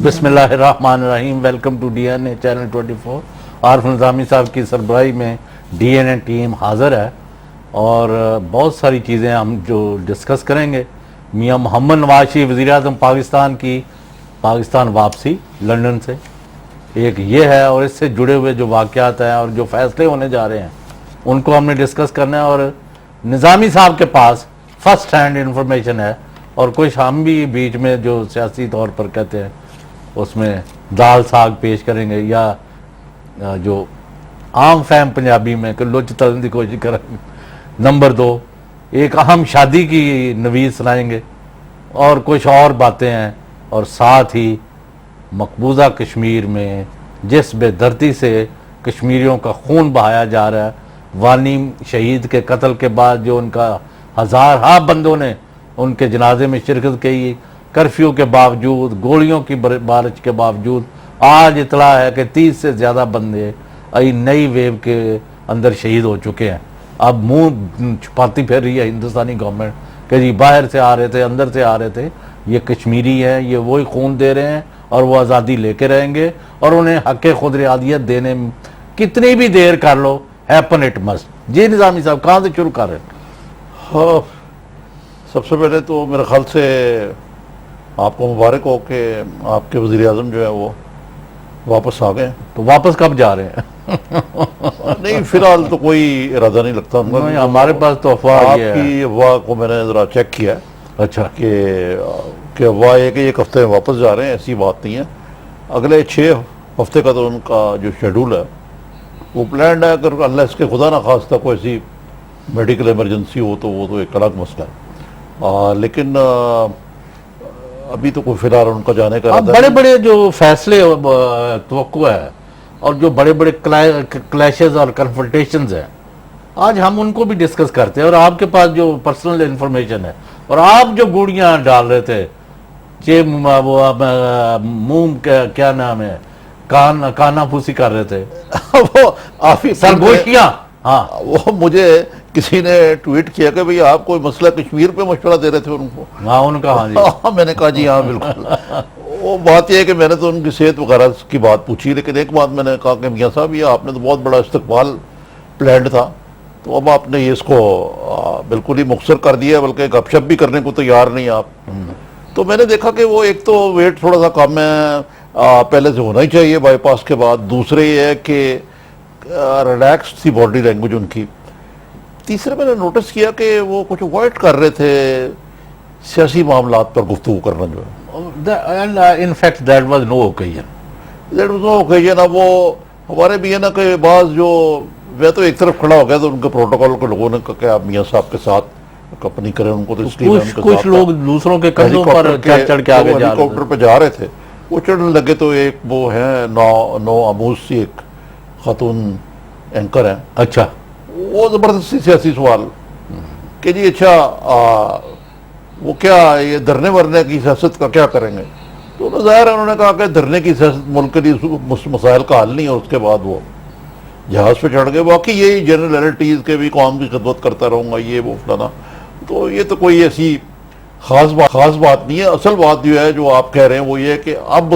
بسم اللہ الرحمن الرحیم. Welcome to D N A channel 24. Arif Nizami sahib کی سربراہی میں ڈی این اے ٹیم حاضر ہے اور بہت ساری چیزیں ہم جو ڈسکس کریں گے. میاں محمد نواز شریف وزیر اعظم پاکستان کی پاکستان واپسی لندن سے ایک یہ ہے، اور اس سے جڑے ہوئے جو واقعات ہیں اور جو فیصلے ہونے جا رہے ہیں ان کو ہم نے ڈسکس کرنا ہے. اور نظامی صاحب کے پاس فرسٹ ہینڈ انفارمیشن ہے اور کچھ ہم بھی بیچ میں جو سیاسی طور پر کہتے ہیں اس میں دال ساگ پیش کریں گے، یا جو عام فہم پنجابی میں کہ لچ تلنے کی کوشش کریں گے. نمبر 2، ایک اہم شادی کی نوید سنائیں گے اور کچھ اور باتیں ہیں. اور ساتھ ہی مقبوضہ کشمیر میں جس بے دردی سے کشمیریوں کا خون بہایا جا رہا ہے، وانی شہید کے قتل کے بعد جو ان کا ہزارہ بندوں نے ان کے جنازے میں شرکت کی، کرفیو کے باوجود، گولیوں کی بارش کے باوجود، آج اطلاع ہے کہ 30 سے زیادہ بندے نئی ویو کے اندر شہید ہو چکے ہیں. اب منہ چھپاتی پھر رہی ہے ہندوستانی گورنمنٹ کہ جی باہر سے آ رہے تھے، اندر سے آ رہے تھے، یہ کشمیری ہیں، یہ وہی خون دے رہے ہیں اور وہ آزادی لے کے رہیں گے اور انہیں حق خود ارادیت دینے میں کتنی بھی دیر کر لو، ہیپن اٹ مسٹ. جی نظامی صاحب کہاں سے شروع کر رہے ہیں؟ ہاں، سب سے پہلے تو میرے خیال سے آپ کو مبارک ہو کہ آپ کے وزیر اعظم جو ہے وہ واپس آ گئے. تو واپس کب جا رہے ہیں؟ نہیں، فی الحال تو کوئی ارادہ نہیں لگتا ان کا. ہمارے پاس تو افواہ آپ یہ ہے. کی افواہ کو میں نے ذرا چیک کیا ہے اچھا، کہ افواہ ہے کہ ایک ہفتے میں واپس جا رہے ہیں. ایسی بات نہیں ہے. اگلے 6 ہفتے کا تو ان کا جو شیڈول ہے وہ پلانڈ ہے. اگر اللہ اس کے خدا نہ خواستہ کوئی ایسی میڈیکل ایمرجنسی ہو تو وہ تو ایک الگ مسئلہ ہے. لیکن ابھی تو کوئی فی الحال ان کا جانے کا ارادہ بڑے بڑے جو فیصلے توقع ہے اور جو بڑے بڑے کلیشز اور کنفرنٹیشنز ہیں، آج ہم ان کو بھی ڈسکس کرتے ہیں. اور آپ کے پاس جو پرسنل انفارمیشن ہے اور آپ جو گوڑیاں ڈال رہے تھے، منہ کیا نام ہے، کانا پھوسی کر رہے تھے، وہ آفی سرگوشیاں. ہاں، وہ مجھے کسی نے ٹویٹ کیا کہ بھئی آپ کوئی مسئلہ کشمیر پہ مشورہ دے رہے تھے ان کو. ہاں ان کا. ہاں جی، میں نے کہا جی ہاں بالکل. وہ بات یہ ہے کہ میں نے تو ان کی صحت وغیرہ کی بات پوچھی، لیکن ایک بات میں نے کہا کہ میاں صاحب یہ آپ نے تو بہت بڑا استقبال پلانڈ تھا، تو اب آپ نے اس کو بالکل ہی مختصر کر دیا، بلکہ گپ شپ بھی کرنے کو تیار نہیں آپ. تو میں نے دیکھا کہ وہ ایک تو ویٹ تھوڑا سا کم ہے، پہلے سے ہونا ہی چاہیے بائی پاس کے بعد. دوسرے یہ ہے کہ ریلیکس تھی باڈی لینگویج ان کی. تیسرے میں نے نوٹس کیا کہ وہ کچھ اوائڈ کر رہے تھے سیاسی معاملات پر گفتگو کرنا جو ہے. in fact that was no occasion. That was no occasion. اب وہ ہمارے بھی ہے نا کہ بعض جو میں تو ایک طرف کھڑا ہو گیا تو ان کے پروٹوکول کے لوگوں نے کہا کہ آپ میاں صاحب کے ساتھ اپنی کریں ان کو، تو اس لیے میں ان کے کچھ ساتھ لوگ دوسروں کے کندھوں پر چڑھ کے آگے جا رہے ہیلیکاپٹر پہ جا رہے تھے. وہ چڑھنے لگے تو ایک وہ ہیں نو آموز سی ایک خاتون اینکر ہیں. اچھا، وہ زبردستی سیاسی سوال کہ جی اچھا وہ کیا یہ دھرنے ورنے کی سیاست کا کیا کریں گے؟ تو ظاہر ہے انہوں نے کہا کہ دھرنے کی سیاست ملک کے لیے مسائل کا حل نہیں. اور اس کے بعد وہ جہاز پہ چڑھ گئے. باقی یہی جنرلٹیز کے بھی قوم کی خدمت کرتا رہوں گا، یہ وہ فلانا. تو یہ تو کوئی ایسی خاص بات نہیں ہے. اصل بات جو ہے جو آپ کہہ رہے ہیں وہ یہ ہے کہ اب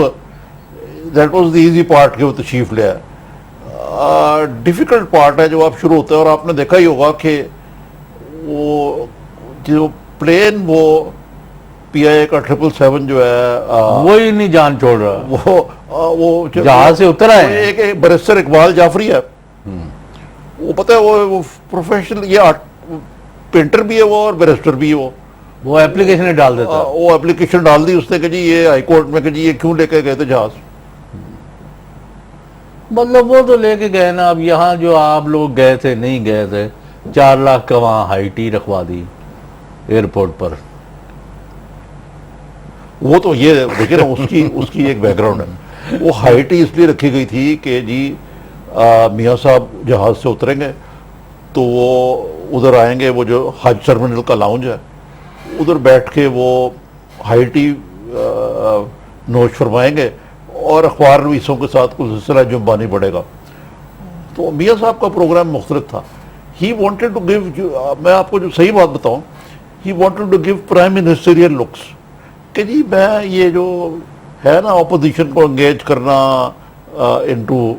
that was the easy part کہ وہ تشریف لے آئے. ڈیفیکلٹ پارٹ ہے جو آپ شروع ہوتے ہیں. اور آپ نے دیکھا ہی ہوگا کہ وہ جو پلین وہ پی آئی اے کا 777 جو ہے وہی نہیں جان چھوڑ رہا، وہ جہاز سے اتر آئے. ایک بیرسٹر اقبال جعفری ہے، وہ پتہ ہے وہ پروفیشنل یہ پینٹر بھی ہے وہ اور بیرسٹر بھی ہے. وہ اپلیکیشن ڈال دیتا، وہ اپلیکیشن ڈال دی اس نے کہ جی یہ ہائی کورٹ میں کہ جی یہ کیوں لے کے گئے تھے جہاز. مطلب وہ تو لے کے گئے نا. اب یہاں جو آپ لوگ گئے تھے نہیں گئے تھے، 4 لاکھ کا وہاں ہائی ٹی رکھوا دی ایئرپورٹ پر. وہ تو یہ دیکھیں نا اس کی ایک بیک گراؤنڈ ہے. وہ ہائی ٹی اس لیے رکھی گئی تھی کہ جی میاں صاحب جہاز سے اتریں گے تو وہ ادھر آئیں گے، وہ جو حج ٹرمینل کا لاؤنج ہے ادھر بیٹھ کے وہ ہائی ٹی نوش فرمائیں گے اور اخبار نویسوں کے ساتھ کچھ سلسلہ جنبانی پڑے گا. تو میاں صاحب کا پروگرام مختلف تھا. ہی وانٹیڈ ٹو گیو، میں آپ کو جو صحیح بات بتاؤں، he wanted to give prime ministerial looks کہ جی میں یہ جو ہے نا اپوزیشن کو انگیج کرنا انٹو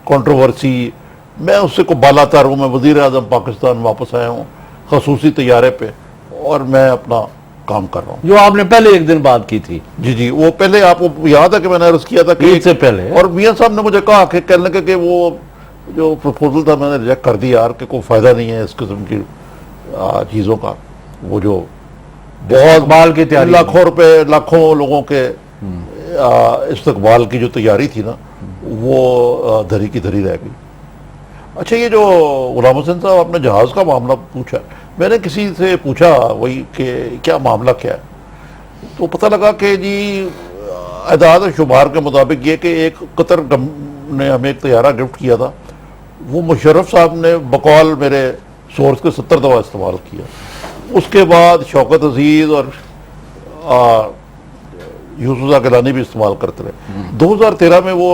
کنٹروورسی. میں اس سے کو بالا تر ہوں. میں وزیر اعظم پاکستان واپس آیا ہوں خصوصی طیارے پہ, اور میں اپنا کام کر رہا ہوں. جو آپ نے پہلے ایک دن بات کی تھی. جی وہ پہلے آپ کو یاد ہے کہ میں نے عرض کیا تھا کہ عید سے پہلے, اور میاں صاحب نے مجھے کہا کہ کہنے لگے کہ وہ جو پروپوزل تھا میں نے ریجیکٹ کر دیا یار, کہ کوئی فائدہ نہیں ہے اس قسم کی چیزوں کا. وہ جو بہت استقبال کی تیاری, لاکھوں روپے لاکھوں لوگوں کے استقبال کی جو تیاری تھی نا, وہ دھری کی دھری رہ گئی. اچھا یہ جو غلام حسین صاحب آپ نے جہاز کا معاملہ پوچھا, میں نے کسی سے پوچھا وہی کہ کیا معاملہ کیا ہے, تو پتہ لگا کہ جی اعداد و شمار کے مطابق یہ کہ ایک قطر نے ہمیں ایک طیارہ گفٹ کیا تھا, وہ مشرف صاحب نے بقول میرے سورس کے 70 دفعہ استعمال کیا. اس کے بعد شوکت عزیز اور یوسف گیلانی بھی استعمال کرتے رہے. 2013 میں وہ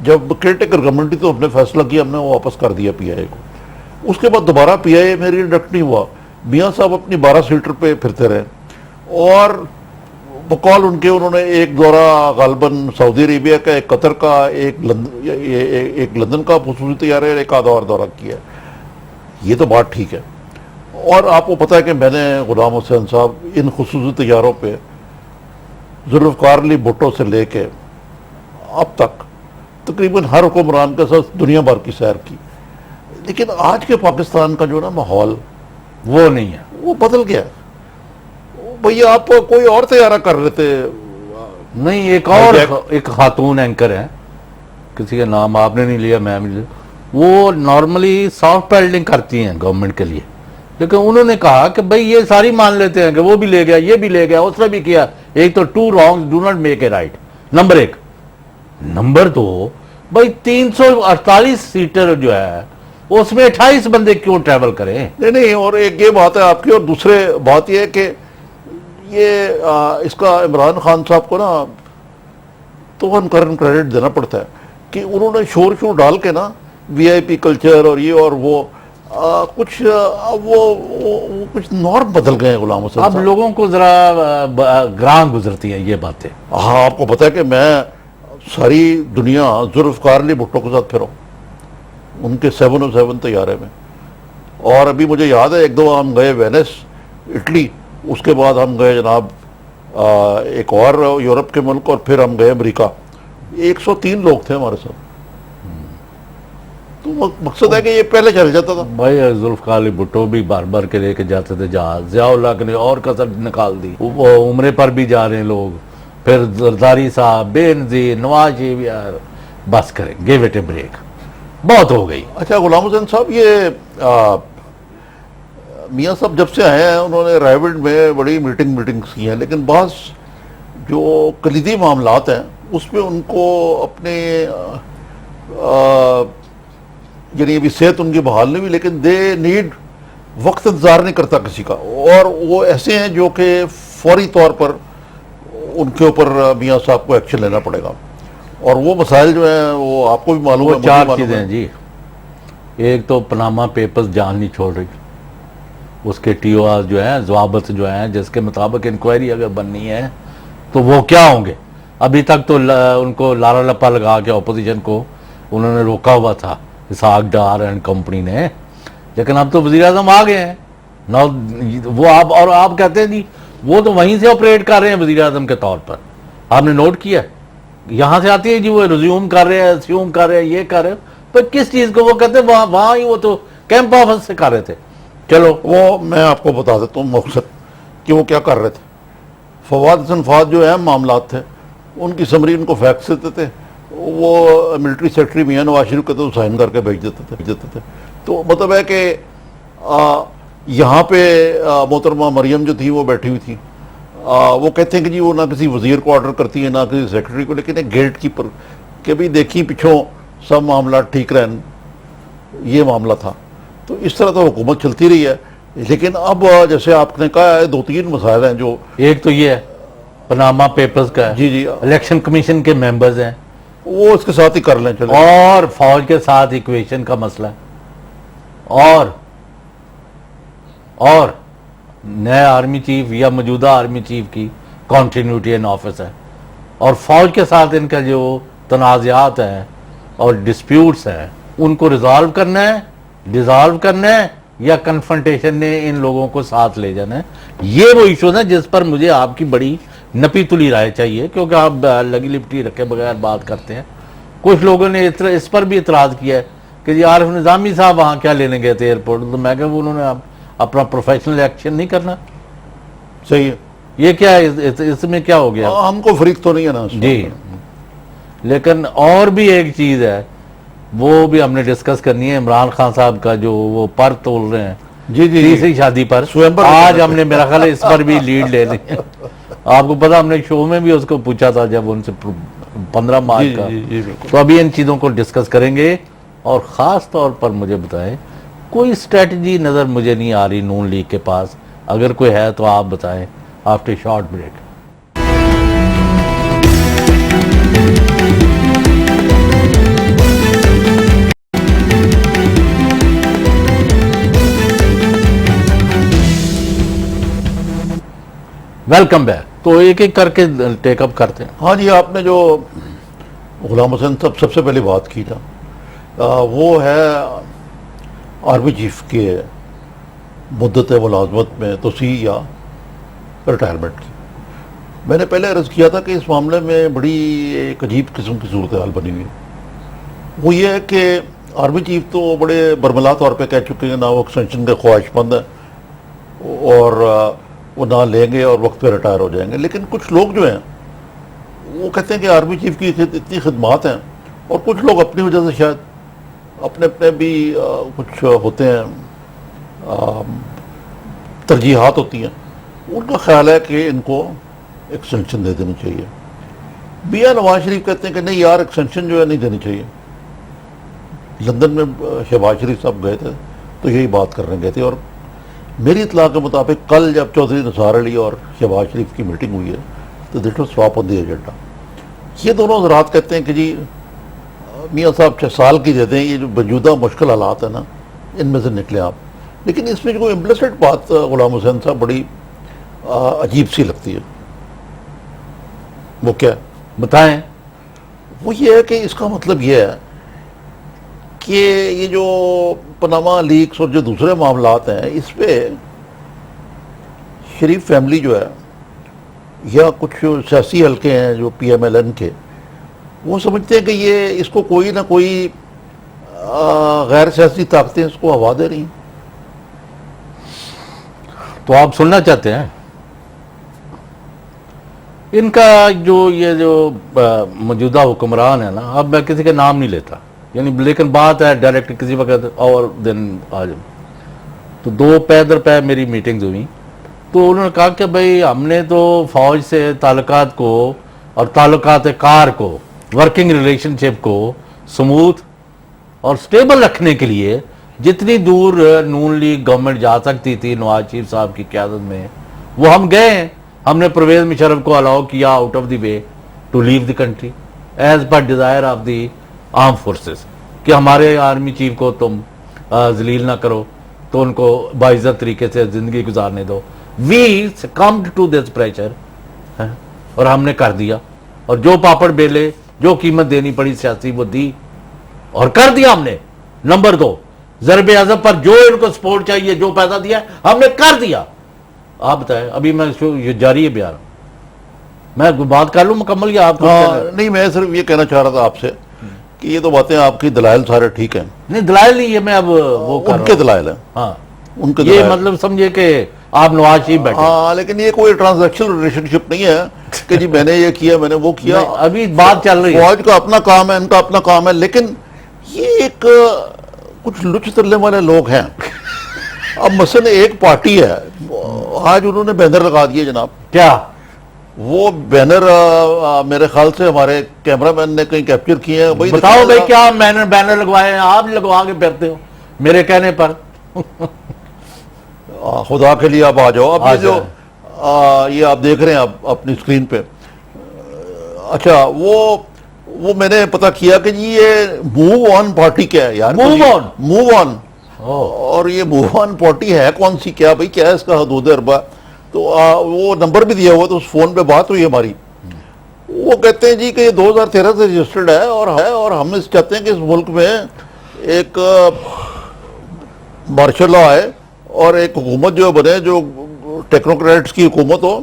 جب کیئر ٹیکر گورنمنٹ تھی تو ہم نے فیصلہ کیا, ہم نے وہ واپس کر دیا پی آئی اے کو. اس کے بعد دوبارہ پی آئی اے میں ری انڈکٹ نہیں ہوا. میاں صاحب اپنی 12 سیٹر پہ پھرتے رہے, اور بقول ان کے انہوں نے ایک دورہ غالباً سعودی عربیہ کا, ایک قطر کا, ایک لندن کا خصوصی طیارے, ایک آدھا اور دورہ کیا. یہ تو بات ٹھیک ہے. اور آپ کو پتہ ہے کہ میں نے غلام حسین صاحب ان خصوصی طیاروں پہ ذوالفقار علی بھٹو سے لے کے اب تک تقریباً ہر حکمران کے ساتھ دنیا بھر کی سیر کی. لیکن آج کے پاکستان کا جو نا ماحول وہ نہیں ہے, وہ بدل گیا. بھئی آپ کوئی اور طیارہ کر رہے تھے. نہیں ایک اور ایک خاتون اینکر ہے, کسی کا نام آپ نے نہیں لیا, میں بھی, وہ نارملی سافٹ پیڈلنگ کرتی ہیں گورنمنٹ کے لیے, لیکن انہوں نے کہا کہ بھئی یہ ساری مان لیتے ہیں کہ وہ بھی لے گیا, یہ بھی لے گیا, اس نے بھی کیا. ایک تو 2 wrongs do not make a right, number 1. Number 2, بھئی 348 سیٹر جو ہے اس میں 28 بندے کیوں ٹریول کریں. نہیں, اور ایک یہ بات ہے آپ کی, اور دوسرے بات یہ ہے کہ یہ اس کا عمران خان صاحب کو نا تو ان کریڈٹ دینا پڑتا ہے کہ انہوں نے شور ڈال کے نا وی آئی پی کلچر اور یہ اور وہ کچھ کچھ نارم بدل گئے ہیں غلام حسین اب صاحب. لوگوں کو ذرا گراں گزرتی ہیں یہ باتیں. ہاں آپ کو پتا ہے کہ میں ساری دنیا ذوالفقار علی بھٹو کے ساتھ پھروں ان کے 707 طیارے میں. اور ابھی مجھے یاد ہے ایک دو ہم گئے وینس اٹلی, اس کے بعد ہم گئے جناب ایک اور یورپ کے ملک, اور پھر ہم گئے امریکہ. 103 لوگ تھے ہمارے ساتھ. تو مقصد ہے کہ یہ پہلے چل جاتا تھا. بھائی ذوالفقار علی بھٹو بھی بار بار کے لے کے جاتے تھے جہاز, ضیاء اللہ نے اور کسر نکال دی. وہ عمرے پر بھی جا رہے ہیں لوگ, پھر زرداری صاحب, بے نظیر, نواز شریف, یار بس کریں, گیو اٹ اے بریک, بہت ہو گئی. اچھا غلام حسین صاحب, یہ میاں صاحب جب سے آئے ہیں انہوں نے رائیولڈ میں بڑی میٹنگز کی ہیں, لیکن بعض جو کلیدی معاملات ہیں اس میں ان کو اپنے یعنی ابھی صحت ان کی بحال نہیں ہوئی, لیکن دے نیڈ وقت انتظار نہیں کرتا کسی کا, اور وہ ایسے ہیں جو کہ فوری طور پر ان کے اوپر میاں صاحب کو ایکشن لینا پڑے گا. اور وہ مسائل جو ہیں وہ آپ کو بھی معلوم ہے. 4 چیزیں ہیں جی. ایک تو پناما پیپرز جان نہیں چھوڑ رہی, اس کے ٹی او آر جو ہیں, ضوابط جو ہیں جس کے مطابق انکوائری اگر بننی ہے تو وہ کیا ہوں گے. ابھی تک تو ان کو لارا لپا لگا کے اپوزیشن کو انہوں نے روکا ہوا تھا اسحاق ڈار اینڈ کمپنی نے, لیکن اب تو وزیر اعظم آ گئے ہیں وہ آپ کہتے ہیں جی وہ تو وہیں سے آپریٹ کر رہے ہیں وزیر اعظم کے طور پر. آپ نے نوٹ کیا, یہاں سے آتی ہے جی وہ ریزیوم کر رہے ہیں, اسیوم کر رہے ہیں, یہ کر رہے ہیں, پر کس چیز کو وہ کہتے ہیں وہاں ہی وہ تو کیمپ آفس سے کر رہے تھے. چلو وہ میں آپ کو بتا دیتا ہوں مقصد کہ وہ کیا کر رہے تھے. فواد حسن فواد جو اہم معاملات تھے ان کی سمری ان کو فیکس دیتے تھے, وہ ملٹری سیکرٹری میاں نواز شریف کہتے تو سائن کر کے بھیج دیتے تھے. تو مطلب ہے کہ یہاں پہ محترمہ مریم جو تھی وہ بیٹھی ہوئی تھی, وہ کہتے ہیں کہ جی وہ نہ کسی وزیر کو آرڈر کرتی ہے نہ کسی سیکرٹری کو, لیکن ایک گیٹ کیپر کہ بھی دیکھیں پچھوں سب معاملات ٹھیک رہن, یہ معاملہ تھا. تو اس طرح تو حکومت چلتی رہی ہے. لیکن اب جیسے آپ نے کہا ہے 2-3 مسائل ہیں جو, ایک تو یہ ہے پناما پیپرز کا ہے, جی الیکشن کمیشن کے ممبرز ہیں وہ اس کے ساتھ ہی کر لیں چلیں, اور فوج کے ساتھ ایکویشن کا مسئلہ ہے, اور نئے آرمی چیف یا موجودہ آرمی چیف کی کنٹینیوٹی ان آفس ہے. اور فوج کے ساتھ ان کا جو تنازعات ہیں اور ڈسپیوٹس ہیں ان کو ریزالو کرنا ہے، ڈیزالو کرنا ہے، یا کنفرنٹیشن نے ان لوگوں کو ساتھ لے جانا ہے. یہ وہ ایشوز ہیں جس پر مجھے آپ کی بڑی نپی تلی رائے چاہیے، کیونکہ آپ لگی لپٹی رکھے بغیر بات کرتے ہیں. کچھ لوگوں نے اس پر بھی اعتراض کیا ہے کہ جی عارف نظامی صاحب وہاں کیا لینے گئے تھے ایئرپورٹ، تو میں کہا انہوں نے اپنا پروفیشنل ایکشن نہیں کرنا. صحیح ہے. یہ کیا ہے، اس میں کیا ہو گیا؟ ہم کو فریق تو نہیں ہے نا جی. لیکن اور بھی ایک چیز ہے وہ بھی ہم نے ڈسکس کرنی ہے. عمران خان صاحب کا جو وہ پر تول رہے ہیں جی جی تیسری شادی پر، آج ہم نے میرا خیال ہے اس پر بھی لیڈ لے لی ہے. آپ کو پتا ہم نے شو میں بھی اس کو پوچھا تھا جب ان سے 15 مارچ کا. تو ابھی ان چیزوں کو ڈسکس کریں گے. اور خاص طور پر مجھے بتائیں کوئی اسٹریٹجی نظر مجھے نہیں آ رہی نون لیگ کے پاس، اگر کوئی ہے تو آپ بتائیں after short break. Welcome back. تو ایک ایک کر کے ٹیک اپ کرتے ہیں. ہاں جی، آپ نے جو غلام حسین صاحب سب سے پہلے بات کی تھا وہ ہے آرمی چیف کے مدت ملازمت میں توسیع یا ریٹائرمنٹ کی. میں نے پہلے عرض کیا تھا کہ اس معاملے میں بڑی ایک عجیب قسم کی صورتحال بنی ہوئی ہے. وہ یہ ہے کہ آرمی چیف تو بڑے برملا طور پہ کہہ چکے ہیں، نہ وہ ایکسٹینشن کے خواہش مند ہیں اور وہ نہ لیں گے اور وقت پہ ریٹائر ہو جائیں گے. لیکن کچھ لوگ جو ہیں وہ کہتے ہیں کہ آرمی چیف کی اتنی خدمات ہیں، اور کچھ لوگ اپنی وجہ سے شاید اپنے بھی کچھ ہوتے ہیں ترجیحات ہوتی ہیں، ان کا خیال ہے کہ ان کو ایکسٹینشن دے دینی چاہیے. میاں نواز شریف کہتے ہیں کہ نہیں یار ایکسٹینشن جو ہے نہیں دینی چاہیے. لندن میں شہباز شریف صاحب گئے تھے تو یہی بات کرنے گئے تھے، اور میری اطلاع کے مطابق کل جب چودھری نثار علی اور شہباز شریف کی میٹنگ ہوئی ہے تو that was swap on the agenda. یہ دونوں حضرات کہتے ہیں کہ جی میاں صاحب 6 سال کی دے دیں، یہ جو موجودہ مشکل حالات ہیں نا ان میں سے نکلیں آپ. لیکن اس میں جو امپلیسٹ بات غلام حسین صاحب بڑی عجیب سی لگتی ہے. وہ کیا ہے بتائیں. وہ یہ ہے کہ اس کا مطلب یہ ہے کہ یہ جو پاناما لیکس اور جو دوسرے معاملات ہیں اس پہ شریف فیملی جو ہے یا کچھ سیاسی حلقے ہیں جو پی ایم ایل این کے، وہ سمجھتے ہیں کہ یہ اس کو کوئی نہ کوئی غیر سیاسی طاقتیں اس کو ہوا دے رہی ہیں. تو آپ سننا چاہتے ہیں ان کا جو موجودہ حکمران ہے نا، اب میں کسی کا نام نہیں لیتا یعنی، لیکن بات ہے ڈائریکٹ کسی وقت اور دن آج تو 2 پے در پے میری میٹنگز ہوئی، تو انہوں نے کہا کہ بھئی ہم نے تو فوج سے تعلقات کو اور تعلقات کار کو، ورکنگ ریلیشن شپ کو سموتھ اور سٹیبل رکھنے کے لیے جتنی دور نون لیگ گورنمنٹ جا سکتی تھی نواز شریف صاحب کی قیادت میں وہ ہم گئے ہیں. ہم نے پرویز مشرف کو الاؤ کیا out of the way to leave the country as per desire of the armed forces کہ ہمارے آرمی چیف کو تم ذلیل نہ کرو، تو ان کو باعزت طریقے سے زندگی گزارنے دو. وی سکمڈ ٹو دس پریشر اور ہم نے کر دیا، اور جو پاپڑ بیلے جو قیمت دینی پڑی سیاسی وہ دی اور کر دیا ہم نے. نمبر 2 ضرب عضب پر جو ان کو سپورٹ چاہیے جو پیسہ دیا ہم نے کر دیا. آپ بتائیں ابھی میں یہ جاری ہے بیان، میں بات کر لوں مکمل یا آپ؟ نہیں، میں صرف یہ کہنا چاہ رہا تھا آپ سے کہ یہ تو باتیں آپ کی دلائل سارے ٹھیک ہیں. نہیں دلائل نہیں، یہ میں اب وہ ان کے دلائل ہیں. ہاں ان کے یہ مطلب سمجھے کہ آپ نواز شریف بیٹھے. ہاں لیکن یہ کوئی ٹرانزیکشنل ریلیشن شپ نہیں ہے کہ جی میں نے یہ کیا میں نے وہ کیا. ابھی بات چل رہی ہے، فوج کا اپنا کام ہے، ان کا اپنا کام ہے. لیکن یہ ایک کچھ لچ تلنے والے لوگ ہیں. اب مثلا ایک پارٹی ہے، آج انہوں نے بینر لگا دیے جناب. کیا وہ بینر میرے خیال سے ہمارے کیمرہ مین نے کہیں کیپچر کیے ہیں. بتاؤ بھائی کیا بینر لگوائے ہیں؟ آپ لگوا کے پھرتے ہو میرے کہنے پر. خدا کے لیے آپ آ جاؤ. اب یہ جو یہ آپ دیکھ رہے ہیں اپنی اسکرین پہ، اچھا وہ میں نے پتا کیا کہ جی یہ موو آن پارٹی کیا ہے یار. موو آن اور یہ موو آن پارٹی ہے کون سی؟ کیا بھائی کیا ہے اس کا حدود اربا؟ تو وہ نمبر بھی دیا ہوا تو اس فون پہ بات ہوئی ہماری. وہ کہتے ہیں جی کہ یہ 2013 سے رجسٹرڈ ہے اور ہم اس چاہتے ہیں کہ اس ملک میں ایک مارشل لا آئے اور ایک حکومت جو بنے جو ٹیکنوکریٹس کی حکومت ہو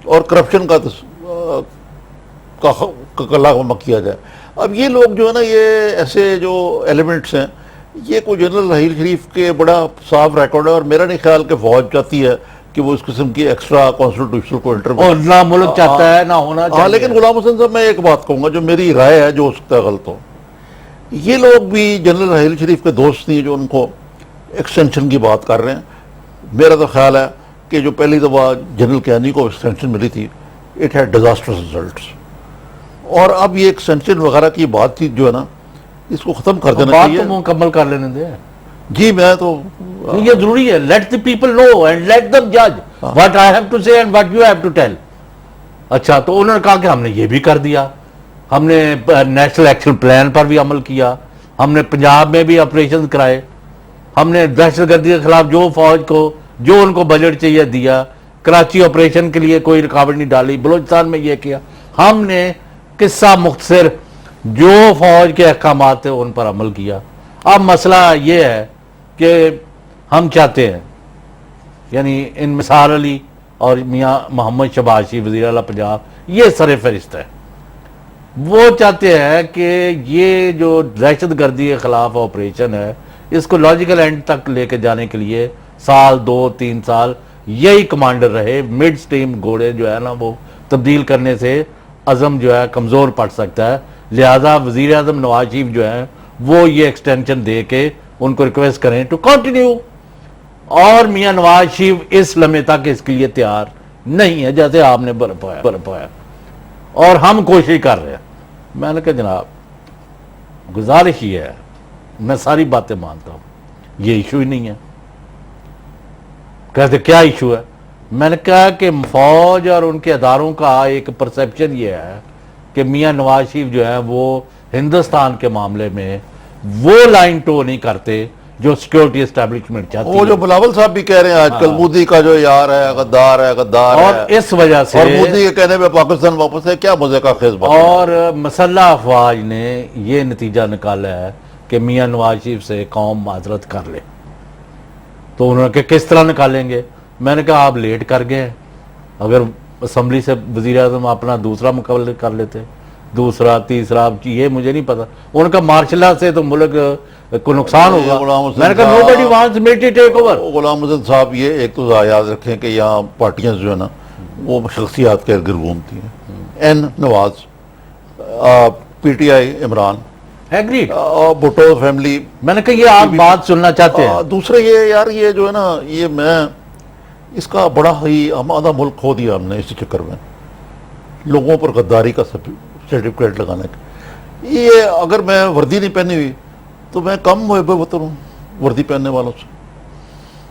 اور کرپشن کا کلام کیا جائے. اب یہ لوگ جو ہے نا یہ ایسے جو ایلیمنٹس ہیں یہ کوئی جنرل راحیل شریف کے بڑا صاف ریکارڈ ہے اور میرا نہیں خیال کہ فوج چاہتی ہے کہ وہ اس قسم کی ایکسٹرا کانسٹیٹیوشنل کو اور نہ ملک چاہتا ہے نہ ہونا چاہیے. لیکن غلام حسن صاحب میں ایک بات کہوں گا جو میری رائے ہے جو ہو سکتا ہے غلط ہو. یہ لوگ بھی جنرل راحیل شریف کے دوست نہیں جو ان کو ایکسٹینشن کی بات کر رہے ہیں. میرا تو خیال ہے کہ جو پہلی دفعہ جنرل کیانی کو ایکسٹینشن ملی تھی اٹ ہیڈ ڈیزاسٹرس ریزلٹس اور اب یہ ایکسٹینشن وغیرہ کی بات تھی جو ہے نا اس کو ختم کر دینا چاہیے. بات تو مکمل کر لینے دیں. جی میں تو یہ ضروری ہے. Let the people know and let them جج what I have to say and what you have to tell. اچھا تو انہوں نے کہا کہ ہم نے یہ بھی کر دیا, ہم نے نیشنل ایکشن پلان پر بھی عمل کیا, ہم نے پنجاب میں بھی آپریشن کرائے, ہم نے دہشت گردی کے خلاف جو فوج کو جو ان کو بجٹ چاہیے دیا, کراچی آپریشن کے لیے کوئی رکاوٹ نہیں ڈالی, بلوچستان میں یہ کیا. ہم نے قصہ مختصر جو فوج کے احکامات تھے ان پر عمل کیا. اب مسئلہ یہ ہے کہ ہم چاہتے ہیں یعنی ان نثار علی اور میاں محمد شہباز شریف وزیر اعلیٰ پنجاب یہ سر فہرست ہے. وہ چاہتے ہیں کہ یہ جو دہشت گردی کے خلاف آپریشن ہے اس کو لاجیکل اینڈ تک لے کے جانے کے لیے 1 2 3 سال یہی کمانڈر رہے. مڈ سٹریم گھوڑے جو ہے نا وہ تبدیل کرنے سے عزم جو ہے کمزور پڑ سکتا ہے. لہذا وزیر اعظم نواز شریف جو ہے وہ یہ ایکسٹینشن دے کے ان کو ریکویسٹ کریں ٹو کنٹینیو. اور میاں نواز شریف اس لمحے تک اس کے لیے تیار نہیں ہے جیسے آپ نے برپایا اور ہم کوشش کر رہے ہیں. میں نے کہا جناب گزارش یہ ہے, میں ساری باتیں مانتا ہوں, یہ ایشو ہی نہیں ہے. کہتے کیا ایشو ہے؟ میں نے کہا کہ فوج اور ان کے اداروں کا ایک پرسیپشن یہ ہے کہ میاں نواز شریف جو ہے وہ ہندوستان کے معاملے میں وہ لائن ٹو نہیں کرتے جو سیکیورٹی اسٹیبلشمنٹ چاہتی ہے. وہ جو بلاول صاحب بھی کہہ رہے ہیں آج کل مودی کا جو یار ہے غدار ہے اور اس وجہ سے اور مودی کے کہنے پہ پاکستان واپس ہے, کیا مزے کا خیز بات. اور مسلح افواج نے یہ نتیجہ نکالا ہے کہ میاں نواز شریف سے قوم معذرت کر لے. تو انہوں نے کہا کس طرح نکالیں گے؟ میں نے کہا آپ لیٹ کر گئے, اگر اسمبلی سے وزیر اعظم اپنا دوسرا مقابلہ کر لیتے, دوسرا تیسرا, یہ مجھے نہیں پتا. ان کا مارشل لا سے تو ملک کو نقصان ہوگا. میں نے کہا nobody wants military take over. Ghulam Hassan صاحب یہ ایک تو یاد رکھیں کہ یہاں پارٹیاں جو ہے نا وہ شخصیات کے ارد گرد گھومتی ہیں. N Nawaz, P T I Imran, agreed, Bhutto family. میں نے کہا یہ آپ بات سننا چاہتے ہیں. دوسرا یہ یار یہ جو ہے نا یہ میں اس کا بڑا ہی ہم آدھا ملک کھو دیا ہم نے اسی چکر میں لوگوں پر غداری کا سرٹیفکیٹ لگانے کا. یہ اگر میں وردی نہیں پہنی ہوئی تو میں کم محب وطن ہوں وردی پہننے والوں سے.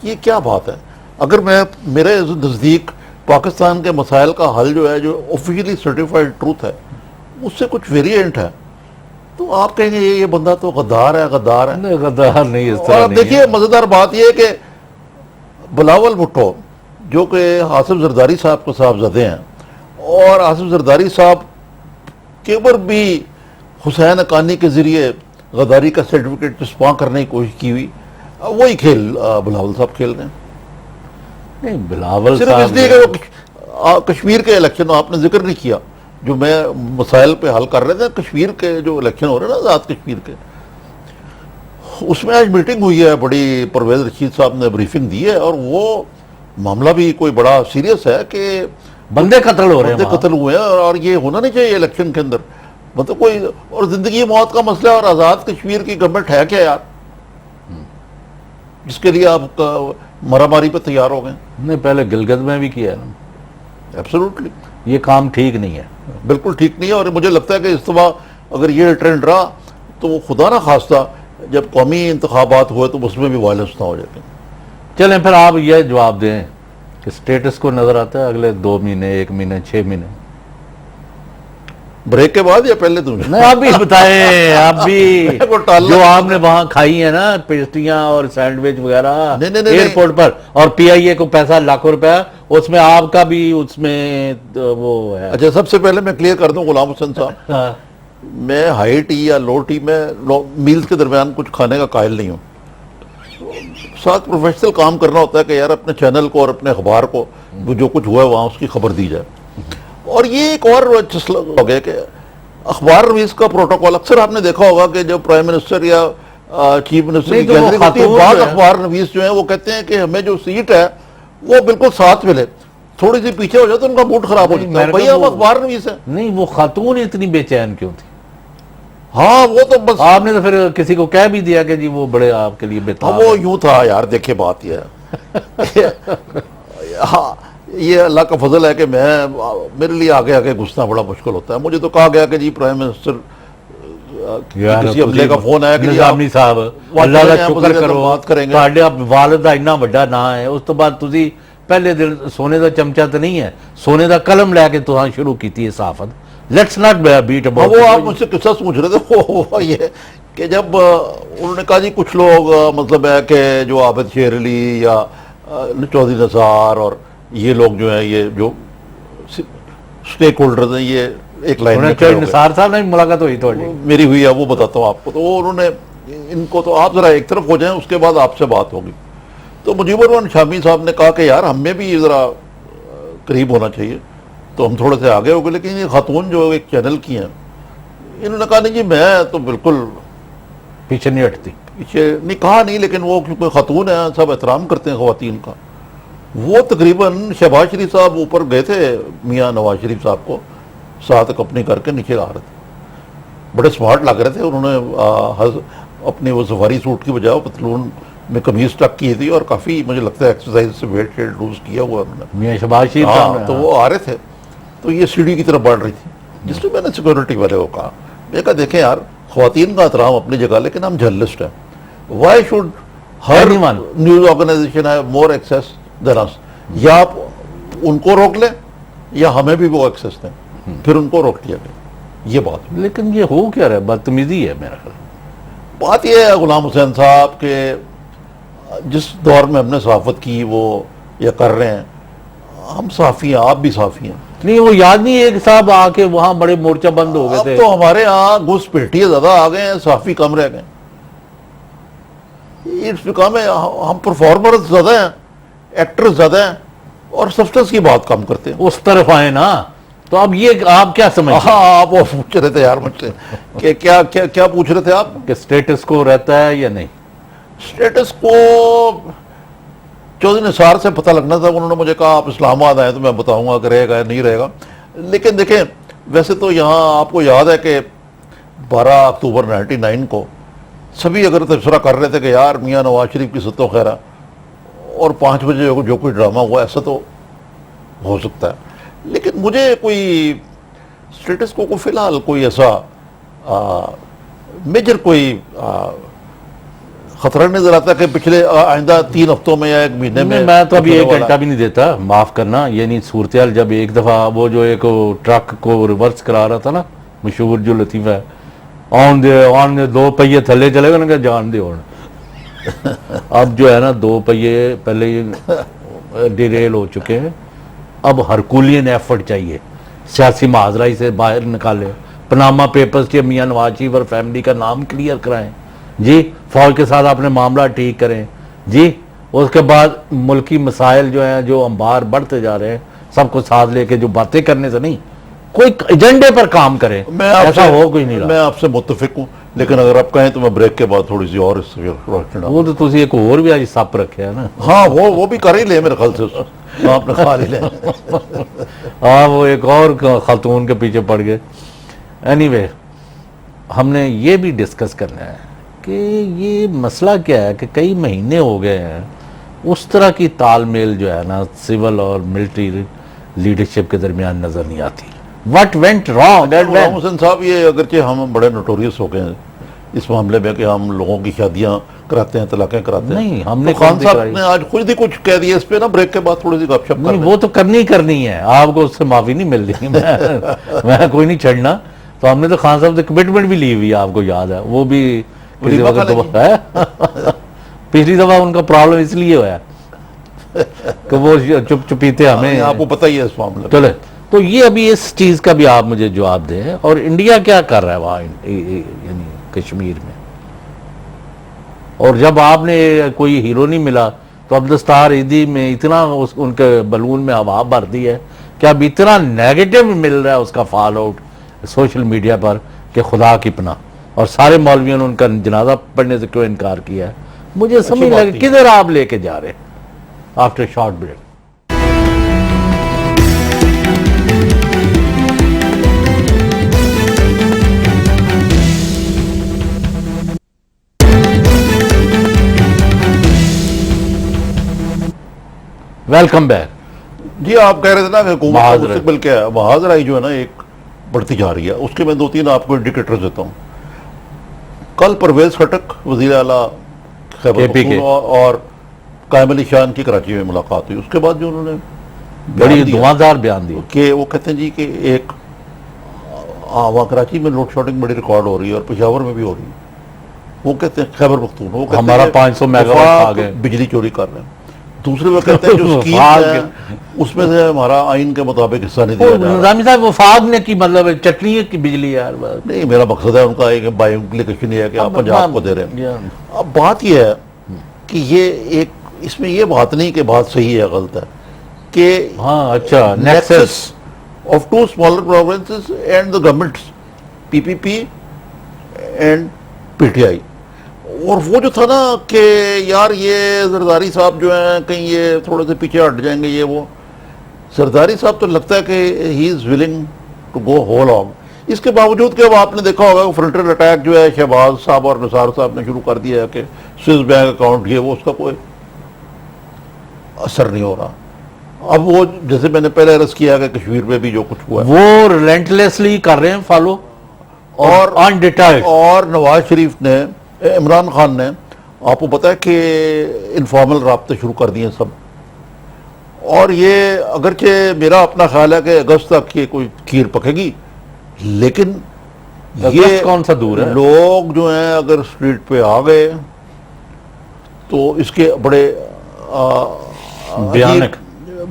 یہ کیا بات ہے؟ اگر میں میرے نزدیک پاکستان کے مسائل کا حل جو ہے جو آفیشلی سرٹیفائڈ ٹروتھ ہے اس سے کچھ ویریئنٹ ہے تو آپ کہیں گے یہ بندہ تو غدار ہے. غدار ہے غدار نہیں, اس طرح اور دیکھیے مزیدار بات یہ ہے کہ بلاول بھٹو جو کہ آصف زرداری صاحب کو صاحبزادے ہیں اور آصف زرداری صاحب کے اوپر بھی حسین حقانی کے ذریعے غداری کا سرٹیفکیٹ چسپاں کرنے کی کوشش کی ہوئی, وہی کھیل بلاول صاحب کھیل رہے ہیں. نہیں بلاول صرف اس لیے کہ وہ کشمیر کے الیکشن آپ نے ذکر نہیں کیا جو میں مسائل پہ حل کر رہے تھے. کشمیر کے جو الیکشن ہو رہے ہیں نا آزاد کشمیر کے, اس میں آج میٹنگ ہوئی ہے بڑی, پرویز رشید صاحب نے بریفنگ دی ہے اور وہ معاملہ بھی کوئی بڑا سیریس ہے کہ بندے قتل ہو رہے ہیں, قتل ہوئے ہیں اور یہ ہونا نہیں چاہیے الیکشن کے اندر. مطلب کوئی اور زندگی موت کا مسئلہ اور آزاد کشمیر کی گورنمنٹ ہے کیا یار جس کے لیے آپ مرا ماری پہ تیار ہو گئے؟ نہیں پہلے گلگت میں بھی کیا ہے نا. ایبسولوٹلی یہ کام ٹھیک نہیں ہے, بالکل ٹھیک نہیں ہے. اور مجھے لگتا ہے کہ اس دفعہ اگر یہ ٹرینڈ رہا تو وہ خدا نہ خواستہ جب قومی انتخابات ہوئے تو اس میں بھی وائلنس نہ ہو جاتی. چلیں پھر آپ یہ جواب دیں کہ سٹیٹس کو نظر آتا ہے اگلے 2 مہینے 1 مہینے 6 مہینے بریک کے بعد یا پہلے تم نہیں آپ بھی بتائیں, آپ بھی جو آپ نے وہاں کھائی ہیں نا پیسٹریاں اور سینڈوچ وغیرہ ایئرپورٹ پر اور پی آئی اے کو پیسہ لاکھوں روپیہ اس میں آپ کا بھی اس میں وہ ہے. اچھا سب سے پہلے میں کلیئر کر دوں غلام حسین صاحب، ہاں. میں ہائی ٹی یا لو ٹی میں میلز کے درمیان کچھ کھانے کا قائل نہیں ہوں. ساتھ پروفیشنل کام کرنا ہوتا ہے کہ یار اپنے چینل کو اور اپنے اخبار کو جو کچھ ہوا ہے وہاں اس کی خبر دی جائے. اور یہ ایک اور ہو گیا کہ اخبار رویز کا پروٹوکول اکثر آپ نے دیکھا ہوگا کہ جب پرائم منسٹر یا چیف منسٹر کی گیدرنگ ہوتی ہے، بعض اخبار نویس جو ہیں وہ کہتے ہیں کہ ہمیں جو سیٹ ہے وہ بالکل ساتھ ملے، تھوڑی سی پیچھے ہو جائے تو ان کا موڈ خراب ہو جاتا ہے. بھائی ہم اخبار نویس ہیں. نہیں وہ خاتون اتنی بے چین کیوں تھی؟ ہاں وہ تو بس آپ نے تو پھر کسی کو کہہ بھی دیا کہ جی وہ بڑے آپ کے لیے بےتاب. وہ یوں تھا یار. دیکھیں بات یہ ہے ہاں یہ اللہ کا فضل ہے کہ میرے لیے آگے آگے گھسنا بڑا مشکل ہوتا ہے. مجھے تو کہا گیا کہ جی پرائم منسٹر کسی عملے کا فون آیا کہ نظامی صاحب اللہ کا شکر کرو بات کریں گے. ਤੁਹਾਡੇ ਵਾਲਿਦ ਦਾ ਇੰਨਾ ਵੱਡਾ ਨਾਂ ਹੈ, ਉਸ ਤੋਂ ਬਾਅਦ ਤੁਸੀਂ ਪਹਿਲੇ ਦਿਨ ਸੋਨੇ ਦਾ ਚਮਚਾ ਤਾਂ ਨਹੀਂ ਹੈ, ਸੋਨੇ ਦਾ ਕਲਮ ਲੈ ਕੇ ਤੁਸੀਂ ਸ਼ੁਰੂ ਕੀਤੀ ਹੈ صحافت. Let's not bit about. وہ آپ مجھ سے قصہ پوچھ رہے تھے وہ یہ کہ جب انہوں نے کہا جی کچھ لوگ مطلب ہے کہ جو عابد شیر علی یا چودھری نثار اور یہ لوگ جو ہیں یہ جو سٹیک ہولڈرز ہیں یہ ایک لائن میں کھڑے ہو گئے. نثار صاحب نے ملاقات ہوئی تھوڑی میری ہوئی ہے وہ بتاتا ہوں آپ کو. تو وہ انہوں نے ان کو تو آپ ذرا ایک طرف ہو جائیں اس کے بعد آپ سے بات ہوگی. تو مجیب الرحمان شامی صاحب نے کہا کہ یار ہمیں بھی ذرا قریب ہونا چاہیے تو ہم تھوڑے سے آگے ہو گئے. لیکن یہ خاتون جو ایک چینل کی ہیں انہوں نے کہا نہیں جی میں تو بالکل پیچھے نہیں ہٹتی. پیچھے نہیں کہا نہیں لیکن وہ کیونکہ خاتون ہیں سب احترام کرتے ہیں خواتین کا. وہ تقریباً شہباز شریف صاحب اوپر گئے تھے میاں نواز شریف صاحب کو ساتھ اپنی کر کے نیچے آ رہے تھے. بڑے سمارٹ لگ رہے تھے. انہوں نے اپنی وہ سفاری سوٹ کی بجائے پتلون میں قمیض ٹک کی تھی اور کافی مجھے لگتا ہے ایکسرسائز سے ویٹ شیٹ لوز کیا ہوا انہوں نے. میاں شہباز شریف صاحب تو وہ آ رہے تھے تو یہ سیڑھی کی طرف بڑھ رہی تھی جس میں نے سیکورٹی والے کو کہا میں کہا دیکھیں یار خواتین کا احترام اپنی جگہ لیکن ہم جرنلسٹ ہیں. Why should her news organisation have more access دین اس. یا آپ ان کو روک لیں یا ہمیں بھی وہ ایکسیس دیں. پھر ان کو روک لیا گیا. یہ بات لیکن یہ ہو کیا رہا ہے؟ بدتمیزی ہے میرا خیال. بات یہ ہے غلام حسین صاحب کہ جس دور میں ہم نے صحافت کی وہ یا کر رہے ہیں ہم صحافی ہیں آپ بھی صحافی ہیں. نہیں وہ یاد نہیں ایک صاحب آ کے وہاں بڑے مورچہ بند ہو گئے تھے. اب تو ہمارے ہاں گھس پیٹیاں زیادہ آ گئے ہیں صحافی کم رہ گئے. ہم پرفارمرز زیادہ ہیں ایکٹرز زیادہ ہیں اور سبسٹنس کی بات کم کرتے ہیں. اس طرف آئے نا تو اب یہ آپ کیا سمجھتے ہیں؟ ہاں آپ وہ پوچھ رہے تھے یار مجھ سے کہ کیا پوچھ رہے تھے آپ کہ سٹیٹس کو رہتا ہے یا نہیں؟ سٹیٹس کو چودھری نثار سے پتہ لگنا تھا. انہوں نے مجھے کہا آپ اسلام آباد آئے تو میں بتاؤں گا کہ رہے گا نہیں رہے گا. لیکن دیکھیں ویسے تو یہاں آپ کو یاد ہے کہ 12 اکتوبر 99 کو سبھی اگر تبصرہ کر رہے تھے کہ یار میاں نواز شریف کی ستو خیرہ اور 5 بجے جو کوئی ڈرامہ ہوا ایسا تو ہو سکتا ہے. لیکن مجھے کوئی سٹیٹس کو فی الحال کوئی ایسا میجر کوئی خطرہ نظر آتا کہ پچھلے آئندہ 3 ہفتوں میں یا 1 مہینے میں تو ابھی 1 گھنٹہ بھی نہیں دیتا. معاف کرنا یعنی صورتحال جب ایک دفعہ وہ جو ایک ٹرک کو ریورس کرا رہا تھا نا مشہور جو لطیفہ ہے آن دے 2 پہیے تھلے چلے گا نا جان دے. اب جو ہے نا 2 پہیے پہلے ڈیریل ہو چکے ہیں. اب ہرکولین ایفرٹ چاہیے سیاسی معاذرائی سے باہر نکالے. پناما پیپرز کے میاں نواز شریف اور فیملی کا نام کلیئر کرائیں جی. فوج کے ساتھ اپنے معاملہ ٹھیک کریں جی. اس کے بعد ملکی مسائل جو ہیں جو انبار بڑھتے جا رہے ہیں سب کو ساتھ لے کے جو باتیں کرنے سے نہیں کوئی ایجنڈے پر کام کریں. ایسا ہو کوئی نہیں رہا. میں آپ سے متفق ہوں لیکن اگر آپ کہیں تو میں بریک کے بعد تھوڑی سی اور وہ تو تسی ایک اور بھی آج سپ رکھے ہے نا. ہاں وہ بھی کر ہی لے میرے خیال سے آپ نے کھا ہی لے. ہاں وہ ایک اور خاتون کے پیچھے پڑ گئے. اینی وے ہم نے یہ بھی ڈسکس کرنا ہے کہ یہ مسئلہ کیا ہے کہ کئی مہینے ہو گئے ہیں اس طرح کی تال میل جو ہے نا سول اور ملٹری لیڈرشپ کے درمیان نظر نہیں آتی. What went wrong? غلام حسین صاحب یہ اگرچہ ہم بڑے نوٹوریس ہو گئے ہیں اس معاملے میں کہ ہم لوگوں کی شادیاں کراتے ہیں طلاقیں کراتے ہیں. نہیں ہم نے خان صاحب نے آج خود ہی کچھ کہہ دیا اس پہ نا بریک کے بعد تھوڑی سی گپ شپ نہیں وہ تو کرنی ہے. آپ کو اس سے معافی نہیں مل رہی. میں کوئی نہیں چھڑنا. تو ہم نے تو خان صاحب سے کمٹمنٹ بھی لی ہوئی آپ کو یاد ہے وہ بھی کسی وقت ہے. پچھلی دفعہ ان کا پرابلم اس لیے ہوا کہ وہ چپ چپیتے ہمیں آپ کو پتہ ہی ہے اس معاملے میں. چلے. تو یہ ابھی اس چیز کا بھی آپ مجھے جواب دیں, اور انڈیا کیا کر رہا ہے وہاں یعنی کشمیر میں؟ اور جب آپ نے کوئی ہیرو نہیں ملا تو عبدالستار ایدھی میں اتنا ان کے بلون میں ہوا بھر دی ہے کہ اب اتنا نیگیٹو مل رہا ہے اس کا فال آؤٹ سوشل میڈیا پر کہ خدا کی پناہ, اور سارے مولویوں نے ان کا جنازہ پڑھنے سے کیوں انکار کیا ہے. مجھے سمجھ لگا کدھر آپ لے کے جا رہے ہیں. After short break. Welcome back. جی آپ کہہ رہے تھے نا کہ حکومت کا معاذرت. مستقبل کیا ہے. معاذرائی جو ہے نا ایک بڑھتی جا رہی ہے. اس کے میں 2-3 آپ کو انڈیکیٹر دیتا ہوں. کل پرویز خٹک وزیر اعلیٰ خیبر KP کے. پختونخوا اور قائم علی شان کی کراچی میں ملاقات ہوئی. اس کے بعد جو انہوں نے بڑی بیان دیا دھواں بیان دی کہ وہ کہتے ہیں جی کہ ایک وہاں کراچی میں لوڈ شیڈنگ بڑی ریکارڈ ہو رہی ہے اور پشاور میں بھی ہو رہی ہے. وہ کہتے ہیں خیبر پختونخوا وہ کہتے ہمارا ہیں 500 میگا واٹ وفاق آ گئے. بجلی چوری کر رہے ہیں. دوسرے وہ کہتے ہیں جو اسکیم وفاق ہے اس میں سے ہمارا آئین کے مطابق حصہ نہیں دیا جا رہا. نظامی صاحب وفاق نے کی مطلب چٹنی کی بجلی یار. نہیں میرا مقصد ہے ان کا ایک بائی امپلیکیشن یہ ہے کہ آپ پنجاب کو دے رہے ہیں. اب بات یہ ہے کہ یہ ایک اس میں یہ بات نہیں کہ بات صحیح ہے غلط ہے کہ ہاں اچھا nexus of 2 smaller provinces and the governments PPP and PTI. اور وہ جو تھا نا کہ یار یہ زرداری صاحب جو ہیں کہیں یہ تھوڑے سے پیچھے ہٹ جائیں گے. یہ وہ زرداری صاحب تو لگتا ہے کہ ہی از ولنگ ٹو گو ہول آن. اس کے باوجود کہ اب آپ نے دیکھا ہوگا کہ فرنٹل اٹیک جو ہے شہباز صاحب اور نثار صاحب نے شروع کر دیا ہے کہ سوئس بینک اکاؤنٹ یہ وہ اس کا کوئی اثر نہیں ہو رہا. اب وہ جیسے میں نے پہلے عرض کیا کہ کشمیر میں بھی جو کچھ ہوا ہے وہ ریلنٹلیسلی کر رہے ہیں فالو اور انڈیٹرڈ. اور نواز شریف نے عمران خان نے آپ کو پتا ہے کہ انفارمل رابطے شروع کر دیے سب. اور یہ اگرچہ میرا اپنا خیال ہے کہ اگست تک یہ کوئی کھیر پکے گی, لیکن یہ کون سا دور ہے. لوگ جو ہیں اگر اسٹریٹ پہ آ گئے تو اس کے بڑے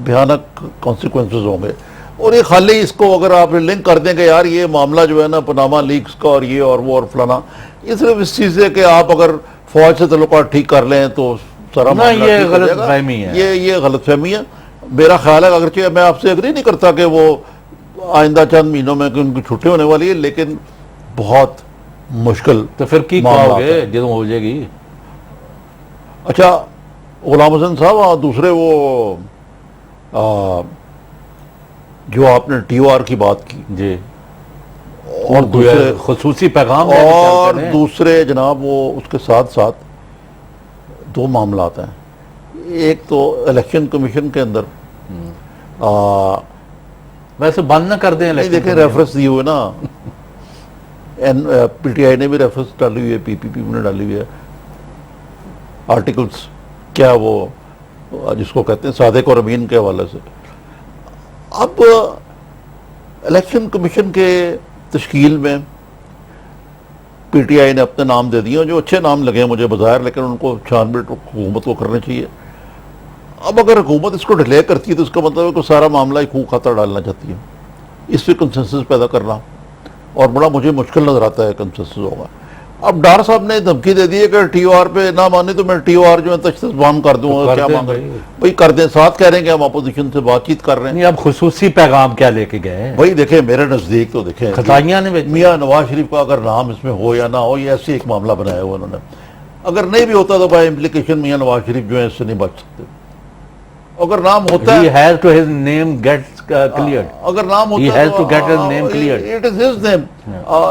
بھیانک کانسیکوینسز ہوں گے. اور یہ خالی اس کو اگر آپ لنک کر دیں کہ یار یہ معاملہ جو ہے نا پاناما لیکس کا اور یہ اور وہ اور فلانا, یہ صرف اس چیز سے کہ آپ اگر فوج سے تعلقات ٹھیک کر لیں تو سارا معاملہ یہ ٹھیک ہو غلط جائے گا. فہمی ہے. یہ غلط فہمی ہے میرا خیال ہے. اگرچہ میں آپ سے اگری نہیں کرتا کہ وہ آئندہ چند مہینوں میں کہ ان کی چھٹی ہونے والی ہے, لیکن بہت مشکل. تو پھر کی کہو گے جدوں ہو جائے گی. اچھا غلام حسن صاحب دوسرے وہ جو آپ نے ٹی او آر کی بات کی جی, اور دوسرے خصوصی پیغام اور دوسرے جناب وہ اس کے ساتھ ساتھ 2 معاملات ہیں. ایک تو الیکشن کمیشن کے اندر ویسے بند نہ کر دیں. نہیں دیکھیں ریفرنس دیے ہوئے نا, پی ٹی آئی نے بھی ریفرنس ڈالی ہوئی ہے, پی پی پی نے ڈالی ہوئی ہے آرٹیکلس کیا وہ جس کو کہتے ہیں صادق اور امین کے حوالے سے. اب الیکشن کمیشن کے تشکیل میں پی ٹی آئی نے اپنے نام دے دیے جو اچھے نام لگے ہیں مجھے بظاہر, لیکن ان کو چھان بیٹ حکومت کو کرنے چاہیے. اب اگر حکومت اس کو ڈیلے کرتی ہے تو اس کا مطلب ہے کہ سارا معاملہ ہی خوب خطر ڈالنا چاہتی ہے. اس پہ کنسنسس پیدا کرنا اور بڑا مجھے مشکل نظر آتا ہے کنسنسس ہوگا. اب ڈار صاحب نے دھمکی دے دی ہے کہ ٹی او آر پہ نہ مانے تو میں ٹی او آر جو ہے تشخیص بام کر دوں گا. کیا مانگ رہے بھائی کر دیں, ساتھ کہہ رہے ہیں کہ ہم اپوزیشن سے بات چیت کر رہے ہیں. اب خصوصی پیغام کیا لے کے گئے بھائی دیکھیں میرے نزدیک تو دیکھیں خطائیاں نے میاں نواز شریف کا اگر نام اس میں ہو یا نہ ہو, یہ ایسے ایک معاملہ بنایا ہوا انہوں نے. اگر نہیں بھی ہوتا تو بائی امپلیکیشن میاں نواز شریف جو ہے اس سے نہیں بچ سکتے. اگر نام ہوتا ہے he has to his name gets cleared. اگر نام ہوتا he ہے has to get his name cleared. it is his name.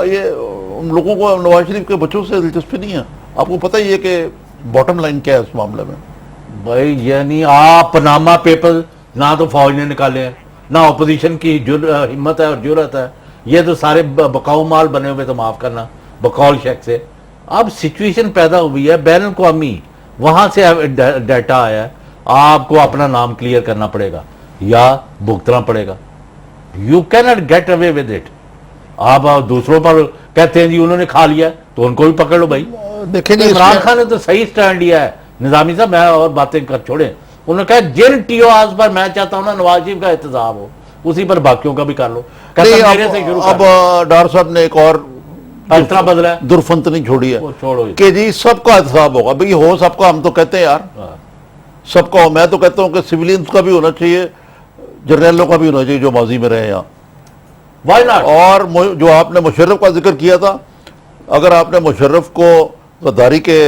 یہ ان لوگوں کو نواز شریف کے بچوں سے دلچسپی نہیں ہے. آپ کو پتہ ہی ہے کہ باٹم لائن کیا ہے اس معاملے میں. بھائی یعنی آپ پاناما پیپر نہ تو فوج نے نکالے ہیں, نہ اپوزیشن کی ہمت ہے اور جرات ہے. یہ تو سارے بقاؤ مال بنے ہوئے, تو معاف کرنا بقول شیخ سے. اب سچویشن پیدا ہوئی ہے بین الاقوامی, وہاں سے ڈیٹا آیا ہے, آپ کو اپنا نام کلیئر کرنا پڑے گا یا بھگتنا پڑے گا. You can not get away with it. آپ دوسروں پر کہتے ہیں جی انہوں نے کھا لیا تو ان کو بھی پکڑ لو. بھائی دیکھیں گے عمران خان نے تو صحیح سٹینڈ لیا ہے. نظامی صاحب میں اور باتیں کر چھوڑیں, انہوں نے کہا جن ٹی او آز پر میں چاہتا ہوں نا نواز شریف کا احتساب ہو، اسی پر باقیوں کا بھی کر لو. میرے سے شروع اب ڈار صاحب نے ایک اور فیصلہ بدلا ہے، درفنتنی چھوڑی ہے وہ چھوڑو. کہ جی سب کا احتساب ہوگا. بھئی ہو سب کا، ہم تو کہتے ہیں یار سب کا ہو. میں تو کہتا ہوں کہ سویلینز کا بھی ہونا چاہیے، جرنیلوں کا بھی ہونا چاہیے جو ماضی میں رہے یہاں. Why not. اور جو آپ نے مشرف کا ذکر کیا تھا، اگر آپ نے مشرف کو غداری کے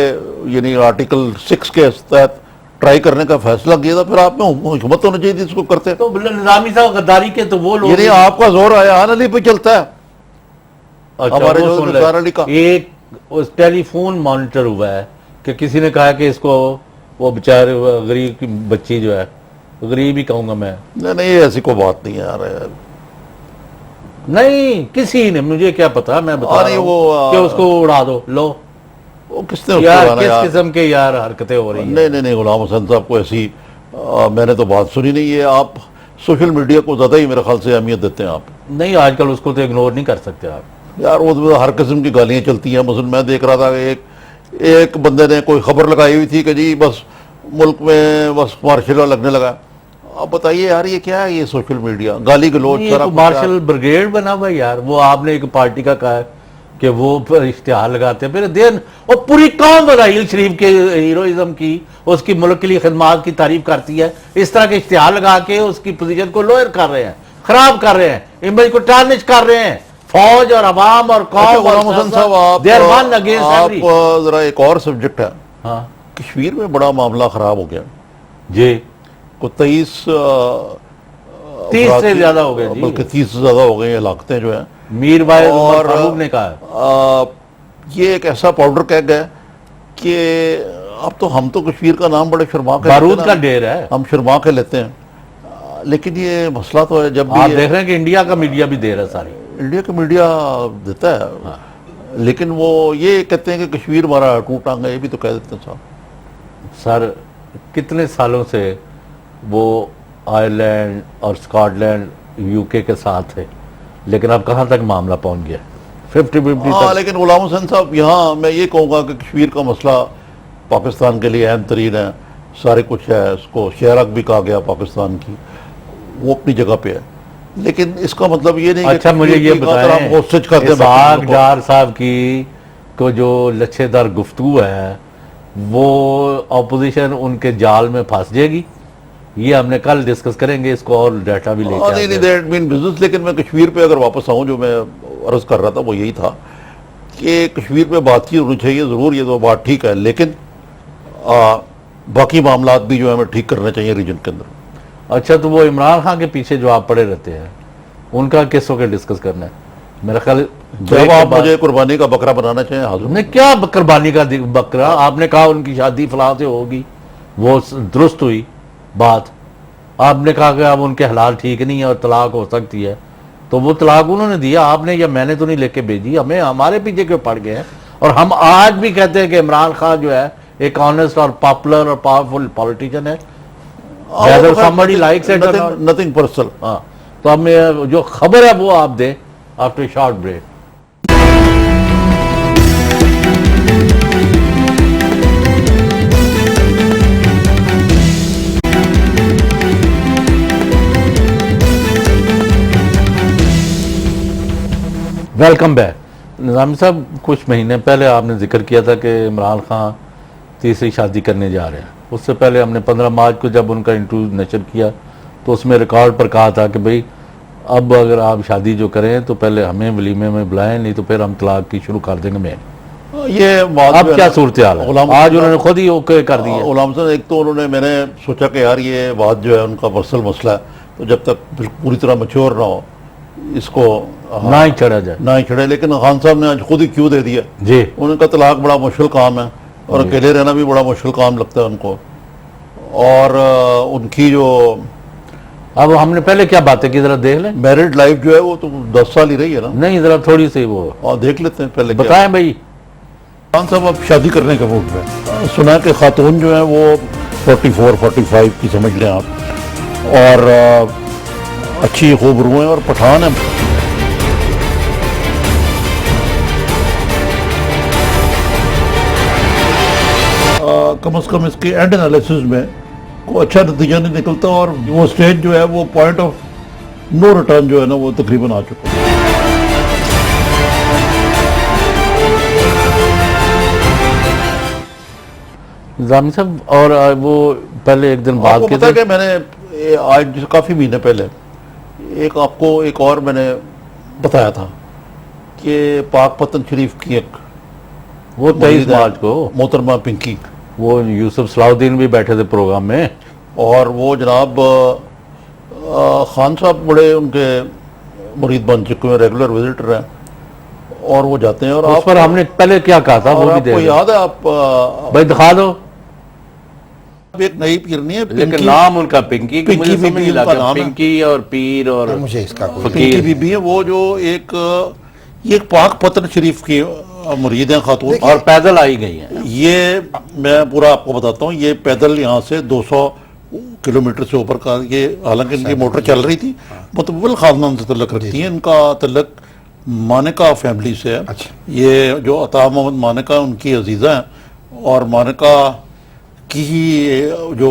یعنی آرٹیکل 6 کے تحت ٹرائی کرنے کا فیصلہ کیا تھا، پھر آپ میں حکومت ہونا چاہیے تھی اس کو کرتے. تو نظامی صاحب غداری کے تو وہ لوگ یعنی آپ کا زور آیان علی پہ چلتا ہے. ہمارے جو نثار علی کا ایک ٹیلی فون مانیٹر ہوا ہے کہ کسی نے کہا کہ اس کو وہ بیچارے غریب کی بچی جو ہے، غریب ہی کہوں گا میں، نہیں ایسی کوئی بات نہیں ہے یار. نہیں کسی نے، مجھے کیا پتا، میں بتا رہا ہوں کہ اس کو اڑا دو. لو وہ کس نے اس کو یار اڑانا کس یار؟ قسم کے یار حرکتیں ہو رہی ہیں. نہیں غلام حسن صاحب کو ایسی میں نے تو بات سنی نہیں ہے. آپ سوشل میڈیا کو زیادہ ہی میرے خیال سے اہمیت دیتے ہیں آپ. نہیں آج کل اس کو تو اگنور نہیں کر سکتے آپ. یار وہ ہر قسم کی گالیاں چلتی ہیں. مثلا میں دیکھ رہا تھا کہ ایک بندے نے کوئی خبر لگائی ہوئی تھی کہ جی بس ملک میں بس مارشل لا لگنے لگا. اب بتائیے یار یہ کیا ہے؟ یہ سوشل میڈیا گالی گلوچ مارشل بریگیڈ بنا ہوا یار. وہ آپ نے ایک پارٹی کا کہا ہے کہ وہ اشتہار لگاتے ہیں، پھر دین اور پوری قوم رحیل شریف کے ہیروئزم کی، اس کی ملک کے لیے خدمات کی تعریف کرتی ہے. اس طرح کے اشتہار لگا کے اس کی پوزیشن کو لوئر کر رہے ہیں، خراب کر رہے ہیں، امیج کو ٹارنش کر رہے ہیں. فوج اور عوام اور قوم. غلام حسن صاحب آپ ذرا ایک اور سبجیکٹ ہے. ہاں کشمیر میں بڑا معاملہ خراب ہو گیا جی، کو 30 سے زیادہ ہو گئے جی، بلکہ 30 سے زیادہ ہو گئے ہیں ہلاکتیں جو ہیں. میر بھائی عمر فاروق نے کہا یہ ایک ایسا پاؤڈر کیگ ہے کہ اب تو ہم تو کشمیر کا نام بڑے شرما کے بارود کا ڈیر ہے، ہم شرما کے لیتے ہیں. لیکن یہ مسئلہ تو ہے جب آپ بھی دیکھ رہے ہیں کہ انڈیا کا میڈیا بھی دیر ہے ساری. انڈیا کا میڈیا دیتا ہے، لیکن وہ یہ کہتے ہیں کہ کشمیر ہمارا ٹوٹا گا. یہ بھی تو کہہ دیتے ہیں صاحب. سر کتنے سالوں سے وہ آئرلینڈ اور اسکاٹ لینڈ یو کے ساتھ تھے، لیکن اب کہاں تک معاملہ پہنچ گیا؟ 50-50 ہاں. لیکن غلام حسین صاحب یہاں میں یہ کہوں گا کہ کشمیر کا مسئلہ پاکستان کے لیے اہم ترین ہے. سارے کچھ ہے، اس کو شہرک بھی کہا گیا پاکستان کی، وہ اپنی جگہ پہ ہے. لیکن اس کا مطلب یہ نہیں اچھا مجھے یہ بتائیں اسحاق ڈار صاحب کی کو جو لچھے دار گفتگو ہے وہ اپوزیشن ان کے جال میں پھنس جائے گی؟ یہ ہم نے کل ڈسکس کریں گے اس کو اور ڈیٹا بھی لے کے نہیں بزنس. لیکن میں کشمیر پہ اگر واپس آؤں، جو میں عرض کر رہا تھا وہ یہی تھا کہ کشمیر پہ بات چیت ہونی چاہیے ضرور، یہ تو بات ٹھیک ہے، لیکن باقی معاملات بھی جو ہے ہمیں ٹھیک کرنے چاہیے ریجن کے اندر. اچھا تو وہ عمران خان کے پیچھے جو آپ پڑے رہتے ہیں ان کا کس وقت ڈسکس کرنا ہے؟ میرا خیال جب آپ مجھے قربانی کا بکرا بنانا چاہیں حاضر. نے کیا قربانی کا بکرا؟ آپ نے کہا ان کی شادی فلاں سے ہوگی، وہ درست ہوئی بات. آپ نے کہا کہ اب ان کے حلال ٹھیک نہیں ہے اور طلاق ہو سکتی ہے، تو وہ طلاق انہوں نے دیا، آپ نے یا میں نے تو نہیں لے کے بھیجی. ہمیں ہمارے پیچھے کیوں پڑ گئے ہیں؟ اور ہم آج بھی کہتے ہیں کہ عمران خان جو ہے ایک آنیسٹ اور پاپولر اور پاورفل پالیٹیشین ہے. whether somebody likes it or not. nothing personal. ہاں تو اب میں جو خبر ہے وہ آپ دیں after short break. Welcome back. Nizami صاحب کچھ مہینے پہلے آپ نے ذکر کیا تھا کہ عمران خان تیسری شادی کرنے جا رہے ہیں. اس سے پہلے ہم نے 15 مارچ کو جب ان کا انٹرویو نشر کیا تو اس میں ریکارڈ پر کہا تھا کہ بھئی اب اگر آپ شادی جو کریں تو پہلے ہمیں ولیمے میں بلائیں، نہیں تو پھر ہم طلاق کی شروع کر دیں گے. میں یہ اب کیا صورتحال ہے؟ آج انہوں نے خود ہی اوکے کر دی ہے. غلام حسن ایک تو میں نے سوچا کہ یار یہ بات جو ہے ان کا پرسنل مسئلہ ہے، تو جب تک پوری طرح میچور نہ ہو اس کو نہ ہی چڑھا جائے، نہ ہی چڑھے. لیکن خان صاحب نے آج خود ہی کیوں دے دیا جی. ان کا طلاق بڑا مشکل کام ہے اور اکیلے رہنا بھی بڑا مشکل کام لگتا ہے ان کو. اور ان کی جو اب ہم نے پہلے کیا باتیں کی ذرا دیکھ لیں. میرڈ لائف جو ہے وہ تو 10 سال ہی رہی ہے نا. نہیں ذرا تھوڑی سی وہ اور دیکھ لیتے ہیں پہلے بتائیں بھائی. خان صاحب اب شادی کرنے کا موڈ ہے. سنا ہے کہ خاتون جو ہے وہ 44-45 کی سمجھ لیں آپ، اور اچھی خوب رو ہیں اور پٹھان ہیں. کم از کم اس کے اینڈ انالیسز میں کو اچھا نتیجہ نہیں نکلتا، اور وہ اسٹیج جو ہے وہ پوائنٹ آف نو ریٹرن جو ہے نا وہ تقریباً آ چکا ہے۔ نظامی صاحب، اور وہ پہلے ایک دن آپ بات کو کی پتا کہ میں نے آج کافی مہینے پہلے آپ کو ایک اور میں نے بتایا تھا کہ پاک پتن شریف کی ایک وہ 23 مارچ کو محترمہ پنکی، وہ یوسف صلاح الدین بھی بیٹھے تھے پروگرام میں، اور وہ جناب خان صاحب بڑے ان کے مرید بن چکے ہیں، ریگولر وزٹر ہیں، اور وہ جاتے ہیں، اور اس آپ پر ہم نے پہلے کیا کہا تھا وہ اور بھی آپ کو دے یاد ہے، آپ بھائی دکھا دو، ایک نئی پیرنی ہے لیکن نام ان کا پنکی، کہ مجھے پنکی سمجھ بی نہیں بی ان کا لگا نام ہے۔ پنکی اور پیر اور مجھے اس کا کوئی فقیر۔ پنکی بی بی ہے، وہ جو ایک پاک پتن شریف کی مرید ہیں خاتون، اور پیدل آئی گئی ہیں۔ یہ میں پورا آپ کو بتاتا ہوں، یہ پیدل یہاں سے 200 کلومیٹر سے اوپر کا، یہ حالانکہ ان کی موٹر چل رہی تھی، متبول خاندان سے تعلق رکھتی ہیں، ان کا تعلق مانکا فیملی سے ہے۔ یہ جو عطا محمد مانکا ان کی عزیزہ ہیں، اور مانکا کی ہی جو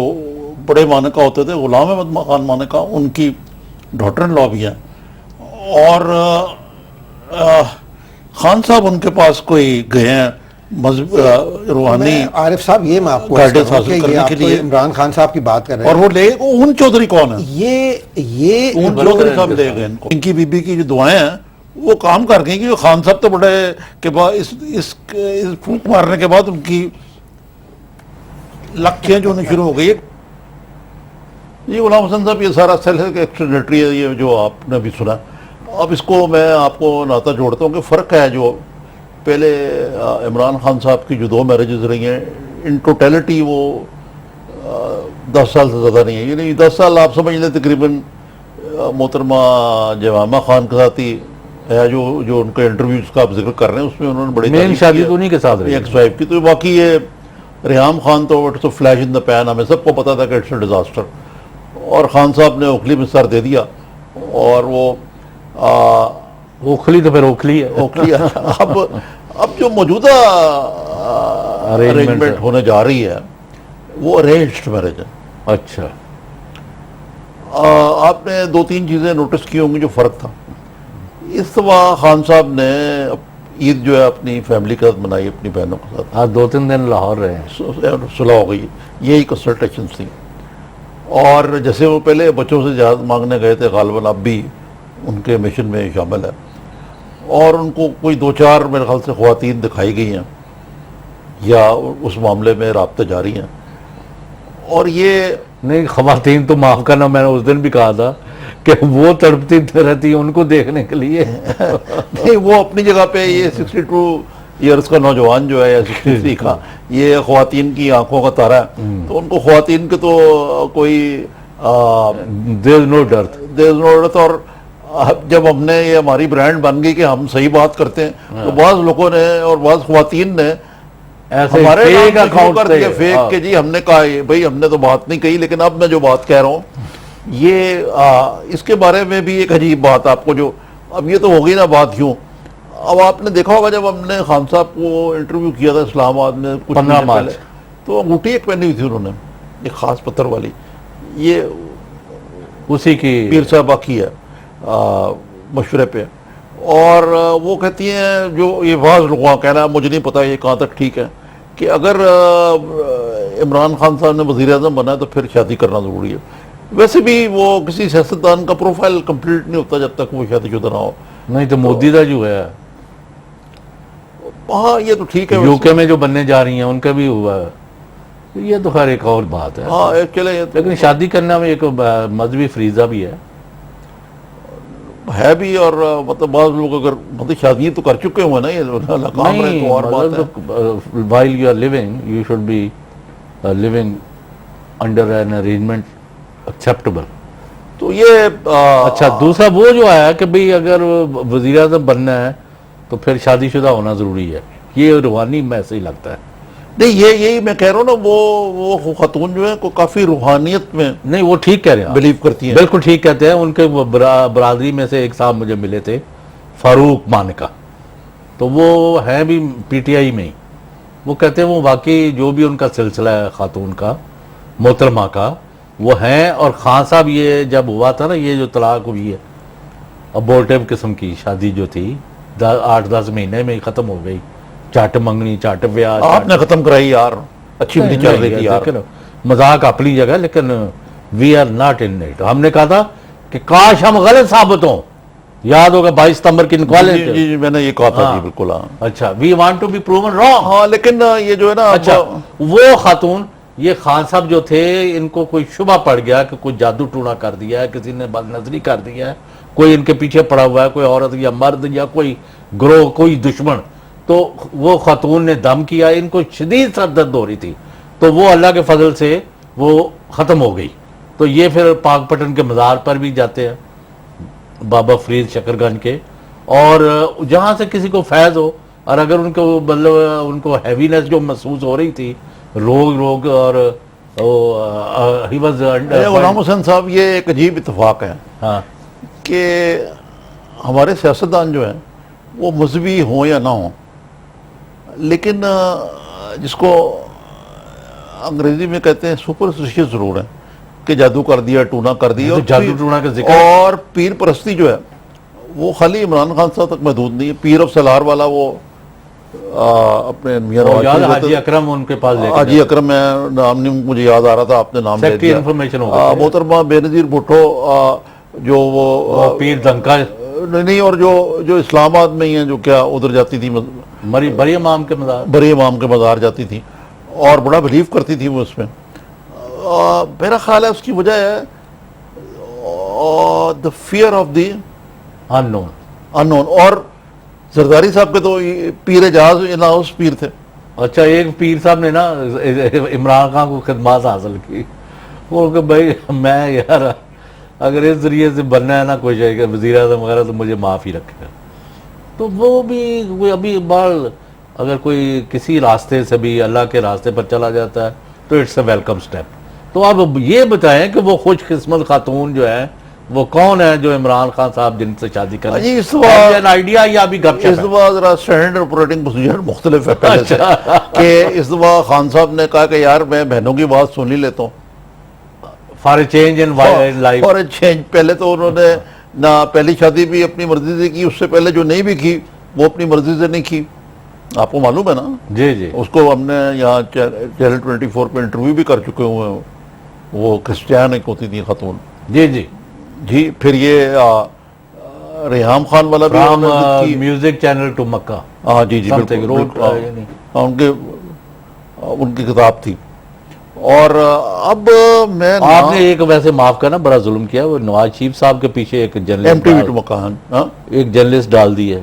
بڑے مانکا ہوتے تھے غلام احمد خان مانکا، ان کی ڈاٹر ان لا بھی ہیں، اور خان صاحب ان کے پاس کوئی گئے ہیں روحانی عارف صاحب، یہ میں آپ کو گائیڈنس کہ حاصل یہ کرنے آپ کے تو لیے، عمران خان صاحب کی بات کر رہے اور ہیں، وہ لے اون چودھری کون ہے؟ یہ اون چودھری صاحب لے گئے ان کو۔ ان کی بی بی کی جو دعائیں ہیں وہ کام کر گئی، کہ خان صاحب تو بڑے کے بعد اس پھونک مارنے کے بعد ان کی لک چینج ہونے شروع ہو گئی ہے۔ یہ غلام حسن صاحب، یہ سارا سیل ہے کہ ایکسٹرڈیٹری ہے، یہ جو آپ نے بھی سنا۔ اب اس کو میں آپ کو ناتا جوڑتا ہوں کہ فرق ہے، جو پہلے عمران خان صاحب کی جو 2 میرجز رہی ہیں، ان ٹوٹیلٹی وہ 10 سال سے زیادہ نہیں ہے، یعنی 10 سال آپ سمجھ لیں تقریباً محترمہ جوامہ خان کے ساتھ ہی ہے، جو ان کے انٹرویوز کا آپ ذکر کر رہے ہیں، اس میں انہوں نے بڑی مین تعریف شادی کی ہے تو انہی کے ساتھ رہی ہے۔ ایکس وائف کی۔ تو باقی یہ ریحام خان تو it's flash in the pan, ہمیں سب کو پتا تھا کہ اٹس اے ڈیزاسٹر، اور خان صاحب نے اوکھلی میں سر دے دیا، اور وہ اوکھلی تو پھر اوکھلی ہے۔ اوکھلی اب جو موجودہ ارینجمنٹ ہونے جا رہی ہے وہ ارینجڈ میرج ہے۔ اچھا، آپ نے 2-3 چیزیں نوٹس کی ہوں گی جو فرق تھا۔ اس دفعہ خان صاحب نے عید جو ہے اپنی فیملی کے ساتھ منائی، اپنی بہنوں کے ساتھ، آج 2-3 دن لاہور رہے ہیں۔ صلح ہو گئی، یہی کنسلٹیشنز تھیں، اور جیسے وہ پہلے بچوں سے اجازت مانگنے گئے تھے، غالباً اب بھی ان کے مشن میں شامل ہے، اور ان کو کوئی 2-4 میرے خیال سے خواتین دکھائی گئی ہیں یا اس معاملے میں رابطے جاری ہیں، اور یہ نہیں، خواتین تو معاف کرنا، میں نے اس دن بھی کہا تھا کہ وہ تڑپتی رہتی ہیں ان کو دیکھنے کے لیے۔ نہیں، وہ اپنی جگہ پہ یہ 62 ایئرس کا نوجوان جو ہے یا 63 کا، یہ خواتین کی آنکھوں کا تارا ہے، تو ان کو خواتین کے تو کوئی دیر از نو ڈرتھ۔ دیر از نو ڈرتھ، اور جب ہم نے یہ ہماری برانڈ بن گئی کہ ہم صحیح بات کرتے ہیں، تو بعض لوگوں نے اور بعض خواتین نے ایسے ہمارے فیک نام سے شروع اکاؤنٹ کر دیا فیک کہ جی ہم نے کہا بھائی ہم نے تو بات نہیں کہی، لیکن اب میں جو بات کہہ رہا ہوں یہ اس کے بارے میں بھی ایک عجیب بات آپ کو، جو اب یہ تو ہو گئی نا بات یوں۔ اب آپ نے دیکھا ہوگا جب ہم نے خان صاحب کو انٹرویو کیا تھا اسلام آباد میں کچھ 15 مہینے مارچ، پہلے، تو انگوٹھی ایک پہنی ہوئی تھی انہوں نے، ایک خاص پتھر والی، یہ اسی کی پیر صاحبہ کی ہے مشورے پہ، اور وہ کہتی ہیں، جو یہ بعض لوگوں کا کہنا ہے، مجھے نہیں پتا یہ کہاں تک ٹھیک ہے، کہ اگر عمران خان صاحب نے وزیر اعظم بنا ہے تو پھر شادی کرنا ضروری ہے۔ ویسے بھی وہ کسی سیاستدان کا پروفائل کمپلیٹ نہیں ہوتا جب تک وہ شادی شدہ نہ ہو۔ نہیں تو مودی کا جو ہے ہاں یہ تو ٹھیک ہے، یو کے میں جو بننے جا رہی ہیں ان کا بھی ہوا ہے، یہ تو خیر ایک اور بات ہے۔ ہاں چلے، لیکن شادی کرنا میں ایک مذہبی فریضہ بھی ہے بھی، اور مطلب بعض لوگ اگر مطلب شادی تو کر چکے ہوئے نا، یہ کام رہے تو اور بات ہے۔ While you are living you should be living under an arrangement acceptable. تو یہ اچھا، دوسرا وہ جو آیا کہ بھئی اگر وزیر اعظم بننا ہے تو پھر شادی شدہ ہونا ضروری ہے، یہ روحانی میں ایسے ہی لگتا ہے۔ نہیں، یہی میں کہہ رہا ہوں نا، وہ خاتون جو ہے کو کافی روحانیت میں نہیں، وہ ٹھیک کہہ رہے ہیں، بلیو کرتی ہیں۔ بالکل ٹھیک کہتے ہیں۔ ان کے برادری میں سے ایک صاحب مجھے ملے تھے، فاروق مانکا، تو وہ ہیں بھی پی ٹی آئی میں ہی۔ وہ کہتے ہیں وہ واقعی جو بھی ان کا سلسلہ ہے خاتون کا، محترمہ کا، وہ ہیں. اور خان صاحب یہ جب ہوا تھا نا یہ جو طلاق ہوئی ہے ابورٹیو قسم کی شادی جو تھی 8-10 مہینے میں ہی ختم ہو گئی. چٹ منگنی چٹ بیاہ آپ نے ختم کرائی یار, اچھی بڑی چل رہی تھی یار. مذاق اپنی جگہ لیکن we are not in it. ہم نے کہا تھا کہ کاش ہم غلط ثابت ہوں. یاد ہوگا 22 ستمبر کی انکوائری. جی میں نے یہ کہا تھا جی بالکل. ہاں اچھا we want to be proven wrong. ہاں لیکن یہ جو ہے نا اچھا وہ خاتون یہ خان صاحب جو تھے ان کو کوئی شبہ پڑ گیا کہ کوئی جادو ٹونا کر دیا ہے, کسی نے بد نظری کر دیا ہے, کوئی ان کے پیچھے پڑا ہوا ہے, کوئی عورت یا مرد یا کوئی گروہ کوئی دشمن. تو وہ خاتون نے دم کیا, ان کو شدید سر درد ہو رہی تھی, تو وہ اللہ کے فضل سے وہ ختم ہو گئی. تو یہ پھر پاک پٹن کے مزار پر بھی جاتے ہیں بابا فرید شکر گنج کے, اور جہاں سے کسی کو فیض ہو, اور اگر ان کو مطلب ان کو ہیوینس جو محسوس ہو رہی تھی روگ اور غلام حسین صاحب یہ ایک عجیب اتفاق ہے ہاں کہ ہمارے سیاستدان جو ہیں وہ مذہبی ہوں یا نہ ہوں, لیکن جس کو انگریزی میں کہتے ہیں سپرسٹیشس ضرور ہے کہ جادو کر دیا, ٹونا کر دیا. جادو ٹونا کا ذکر اور پیر پرستی جو ہے وہ خالی عمران خان صاحب تک محدود نہیں ہے. پیر آف سالار والا وہ اپنے میاں نواز شریف حاجی اکرم ان کے پاس حاجی اکرم میں نام نہیں مجھے یاد آ رہا تھا, آپ نے نام لے دیا. انفارمیشن ہو گئی محترمہ بے نظیر بھٹو جو وہ پیر دنکا نہیں, اور جو اسلام آباد میں ہی ہیں جو کیا ادھر جاتی تھی بری امام کے مزار, بری امام کے مزار جاتی تھی اور بڑا بلیو کرتی تھی وہ اس میں. میرا خیال ہے اس کی وجہ ہے the fear of the unknown. اور زرداری صاحب کے تو پیر جہاز ہاؤس پیر تھے. اچھا ایک پیر صاحب نے نا عمران خان کو خدمات حاصل کی, وہ کہ بھائی میں یار اگر اس ذریعے سے بننا ہے نا کوئی شے کہ وزیر اعظم وغیرہ تو مجھے معاف ہی رکھے گا. تو وہ بھی ابھی بال اگر کوئی کسی راستے سے بھی اللہ کے راستے پر چلا جاتا ہے تو اٹس اے ویلکم سٹیپ. تو اب یہ بتائیں کہ وہ خوش قسمت خاتون جو ہے وہ کون ہے جو عمران خان صاحب جن سے شادی کریں؟ جی اس دفعہ آئیڈیا یا ابھی گپ شپ ہے؟ اس دفعہ ذرا اسٹینڈرڈ آپریٹنگ پروسیجر مختلف ہے پہلے سے کہ اس دفعہ خان صاحب نے کہا کہ یار میں بہنوں کی بات سن ہی لیتا ہوں for a change in life. For a change. پہلے تو انہوں نے نہ پہلی شادی بھی اپنی مرضی سے کی, اس سے پہلے جو نہیں بھی کی وہ اپنی مرضی سے نہیں کی. آپ کو معلوم ہے نا؟ جی جی اس کو ہم نے یہاں چینل 24 پہ انٹرویو بھی کر چکے ہوئے ہیں. وہ کرسچیان ایک ہوتی تھی خاتون. جی جی جی پھر یہ ریحام خان والا بھی میوزک چینل ٹو مکہ. ہاں جی جی ان کی کتاب تھی. اور اب میں آپ نے ایک ویسے معاف کرنا بڑا ظلم کیا, وہ نواز شریف صاحب کے پیچھے ایک جرنلسٹ ڈال دی ہے.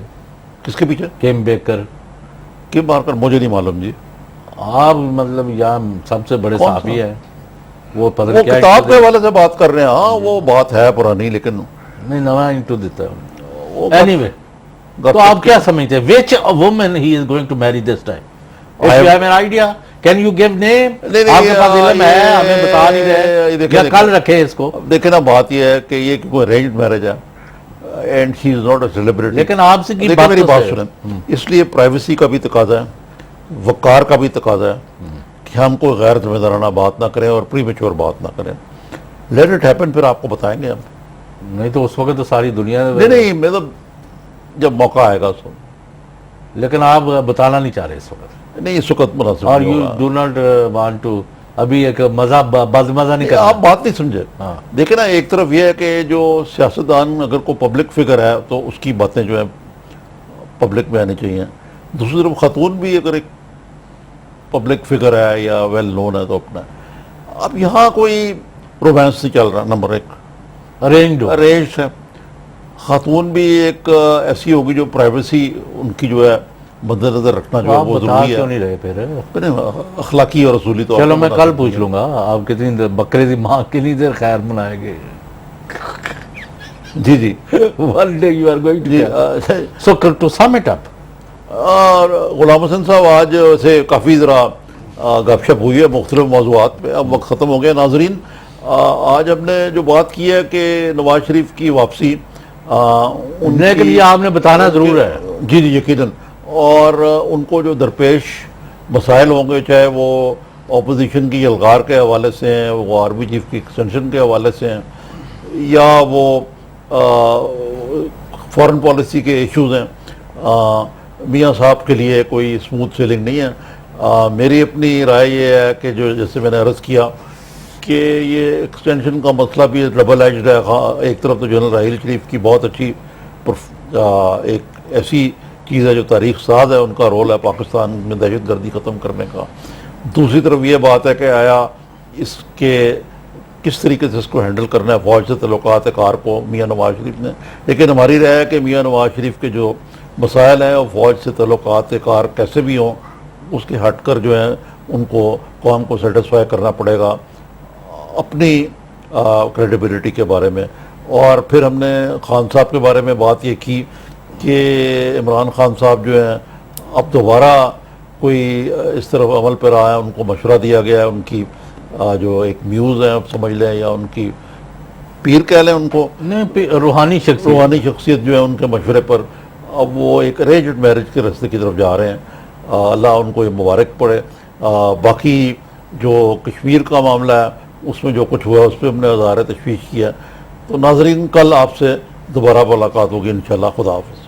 کس کے پیچھے؟ Came baker. کیم بیکر مجھے نہیں معلوم جی. آپ مطلب یہاں سب سے بڑے صحافی ہیں وہ کتاب کے حوالے سے بات کر رہے ہیں. ہاں وہ بات ہے پرانی لیکن نہیں نواں انٹو دیتا ہے. اینی وے تو آپ کیا سمجھتے ہیں which woman he is going to marry this time? If you have an idea, can you give name? آپ کے پاس علم ہے ہمیں بتا نہیں رہے یا کل رکھے اس کو. دیکھیں نا بات یہ ہے کہ یہ کوئی ارینجڈ میرج ہے and she is not a celebrity. لیکن آپ سے میری بات سنیں, اس لیے پرائیویسی کا بھی تقاضا ہے, وقار کا بھی تقاضا ہے کہ ہم کوئی غیر ذمہ دارانہ بات نہ کریں اور پری میچور بات نہ کریں. لیٹ اٹ ہیپن, پھر آپ کو بتائیں گے ہم. نہیں تو اس وقت تو ساری دنیا نہیں مطلب جب موقع آئے گا اس وقت. لیکن آپ بتانا نہیں چاہ رہے اس وقت. نہیں اس وقت مناسب اور you do not want to ابھی ایک مزہ بد مزہ نہیں کرنا. آپ بات نہیں سمجھے. دیکھیں نا ایک طرف یہ ہے کہ جو سیاستدان اگر کوئی پبلک فگر ہے تو اس کی باتیں جو ہیں پبلک میں آنی چاہیے. دوسری طرف خاتون بھی اگر ایک پبلک فگر ہے یا ویل نون ہے تو اپنا. اب یہاں کوئی رومانس نہیں چل رہا. نمبر ایک ارینج ہے. خاتون بھی ایک ایسی ہوگی جو پرائیویسی ان کی جو ہے مد نظر رکھنا جو ہے وہ ضروری ہے. کیوں نہیں رہے پھر اخلاقی اور اصولی تو. چلو میں کل پوچھ لوں گا آپ کتنی دیر بکرے دی ماں کتنی دیر خیر منائے گے. جی جی one day you are going to so to sum it up. اور غلام حسین صاحب آج سے کافی ذرا گپ شپ ہوئی ہے مختلف موضوعات پہ. اب وقت ختم ہو گیا. ناظرین آج ہم نے جو بات کی ہے کہ نواز شریف کی واپسی انہیں کے لیے آپ نے بتانا ضرور ہے. جی جی یقیناً. اور ان کو جو درپیش مسائل ہوں گے چاہے وہ اپوزیشن کی یلغار کے حوالے سے ہیں، وہ آرمی چیف کی ایکسٹینشن کے حوالے سے ہیں، یا وہ فارن پالیسی کے ایشوز ہیں، میاں صاحب کے لیے کوئی اسموتھ سیلنگ نہیں ہے۔ میری اپنی رائے یہ ہے کہ جو جیسے میں نے عرض کیا کہ یہ ایکسٹینشن کا مسئلہ بھی ڈبل ایجڈ ہے۔ ایک طرف تو جنرل راحیل شریف کی بہت اچھی ایک ایسی چیز ہے جو تاریخ ساز ہے، ان کا رول ہے پاکستان میں دہشت گردی ختم کرنے کا۔ دوسری طرف یہ بات ہے کہ آیا اس کے کس طریقے سے اس کو ہینڈل کرنا ہے فوج سے تعلقات کار کو میاں نواز شریف نے، لیکن ہماری رائے ہے کہ میاں نواز شریف کے جو مسائل ہیں وہ فوج سے تعلقات کار کیسے بھی ہوں اس کے ہٹ کر جو ہیں ان کو قوم کو سیٹسفائی کرنا پڑے گا اپنی کریڈیبلٹی کے بارے میں۔ اور پھر ہم نے خان صاحب کے بارے میں بات یہ کی کہ عمران خان صاحب جو ہیں اب دوبارہ کوئی اس طرف عمل پر آیا، ان کو مشورہ دیا گیا ہے، ان کی جو ایک میوز ہیں اب سمجھ لیں یا ان کی پیر کہہ لیں ان کو، روحانی شخصیت جو ہے ان کے مشورے پر اب وہ ایک ارینجڈ میرج کے راستے کی طرف جا رہے ہیں۔ اللہ ان کو یہ مبارک پڑے۔ باقی جو کشمیر کا معاملہ ہے اس میں جو کچھ ہوا اس پہ ہم نے اظہار تشویش کیا ہے۔ تو ناظرین، کل آپ سے دوبارہ ملاقات ہوگی انشاءاللہ۔ خدا حافظ۔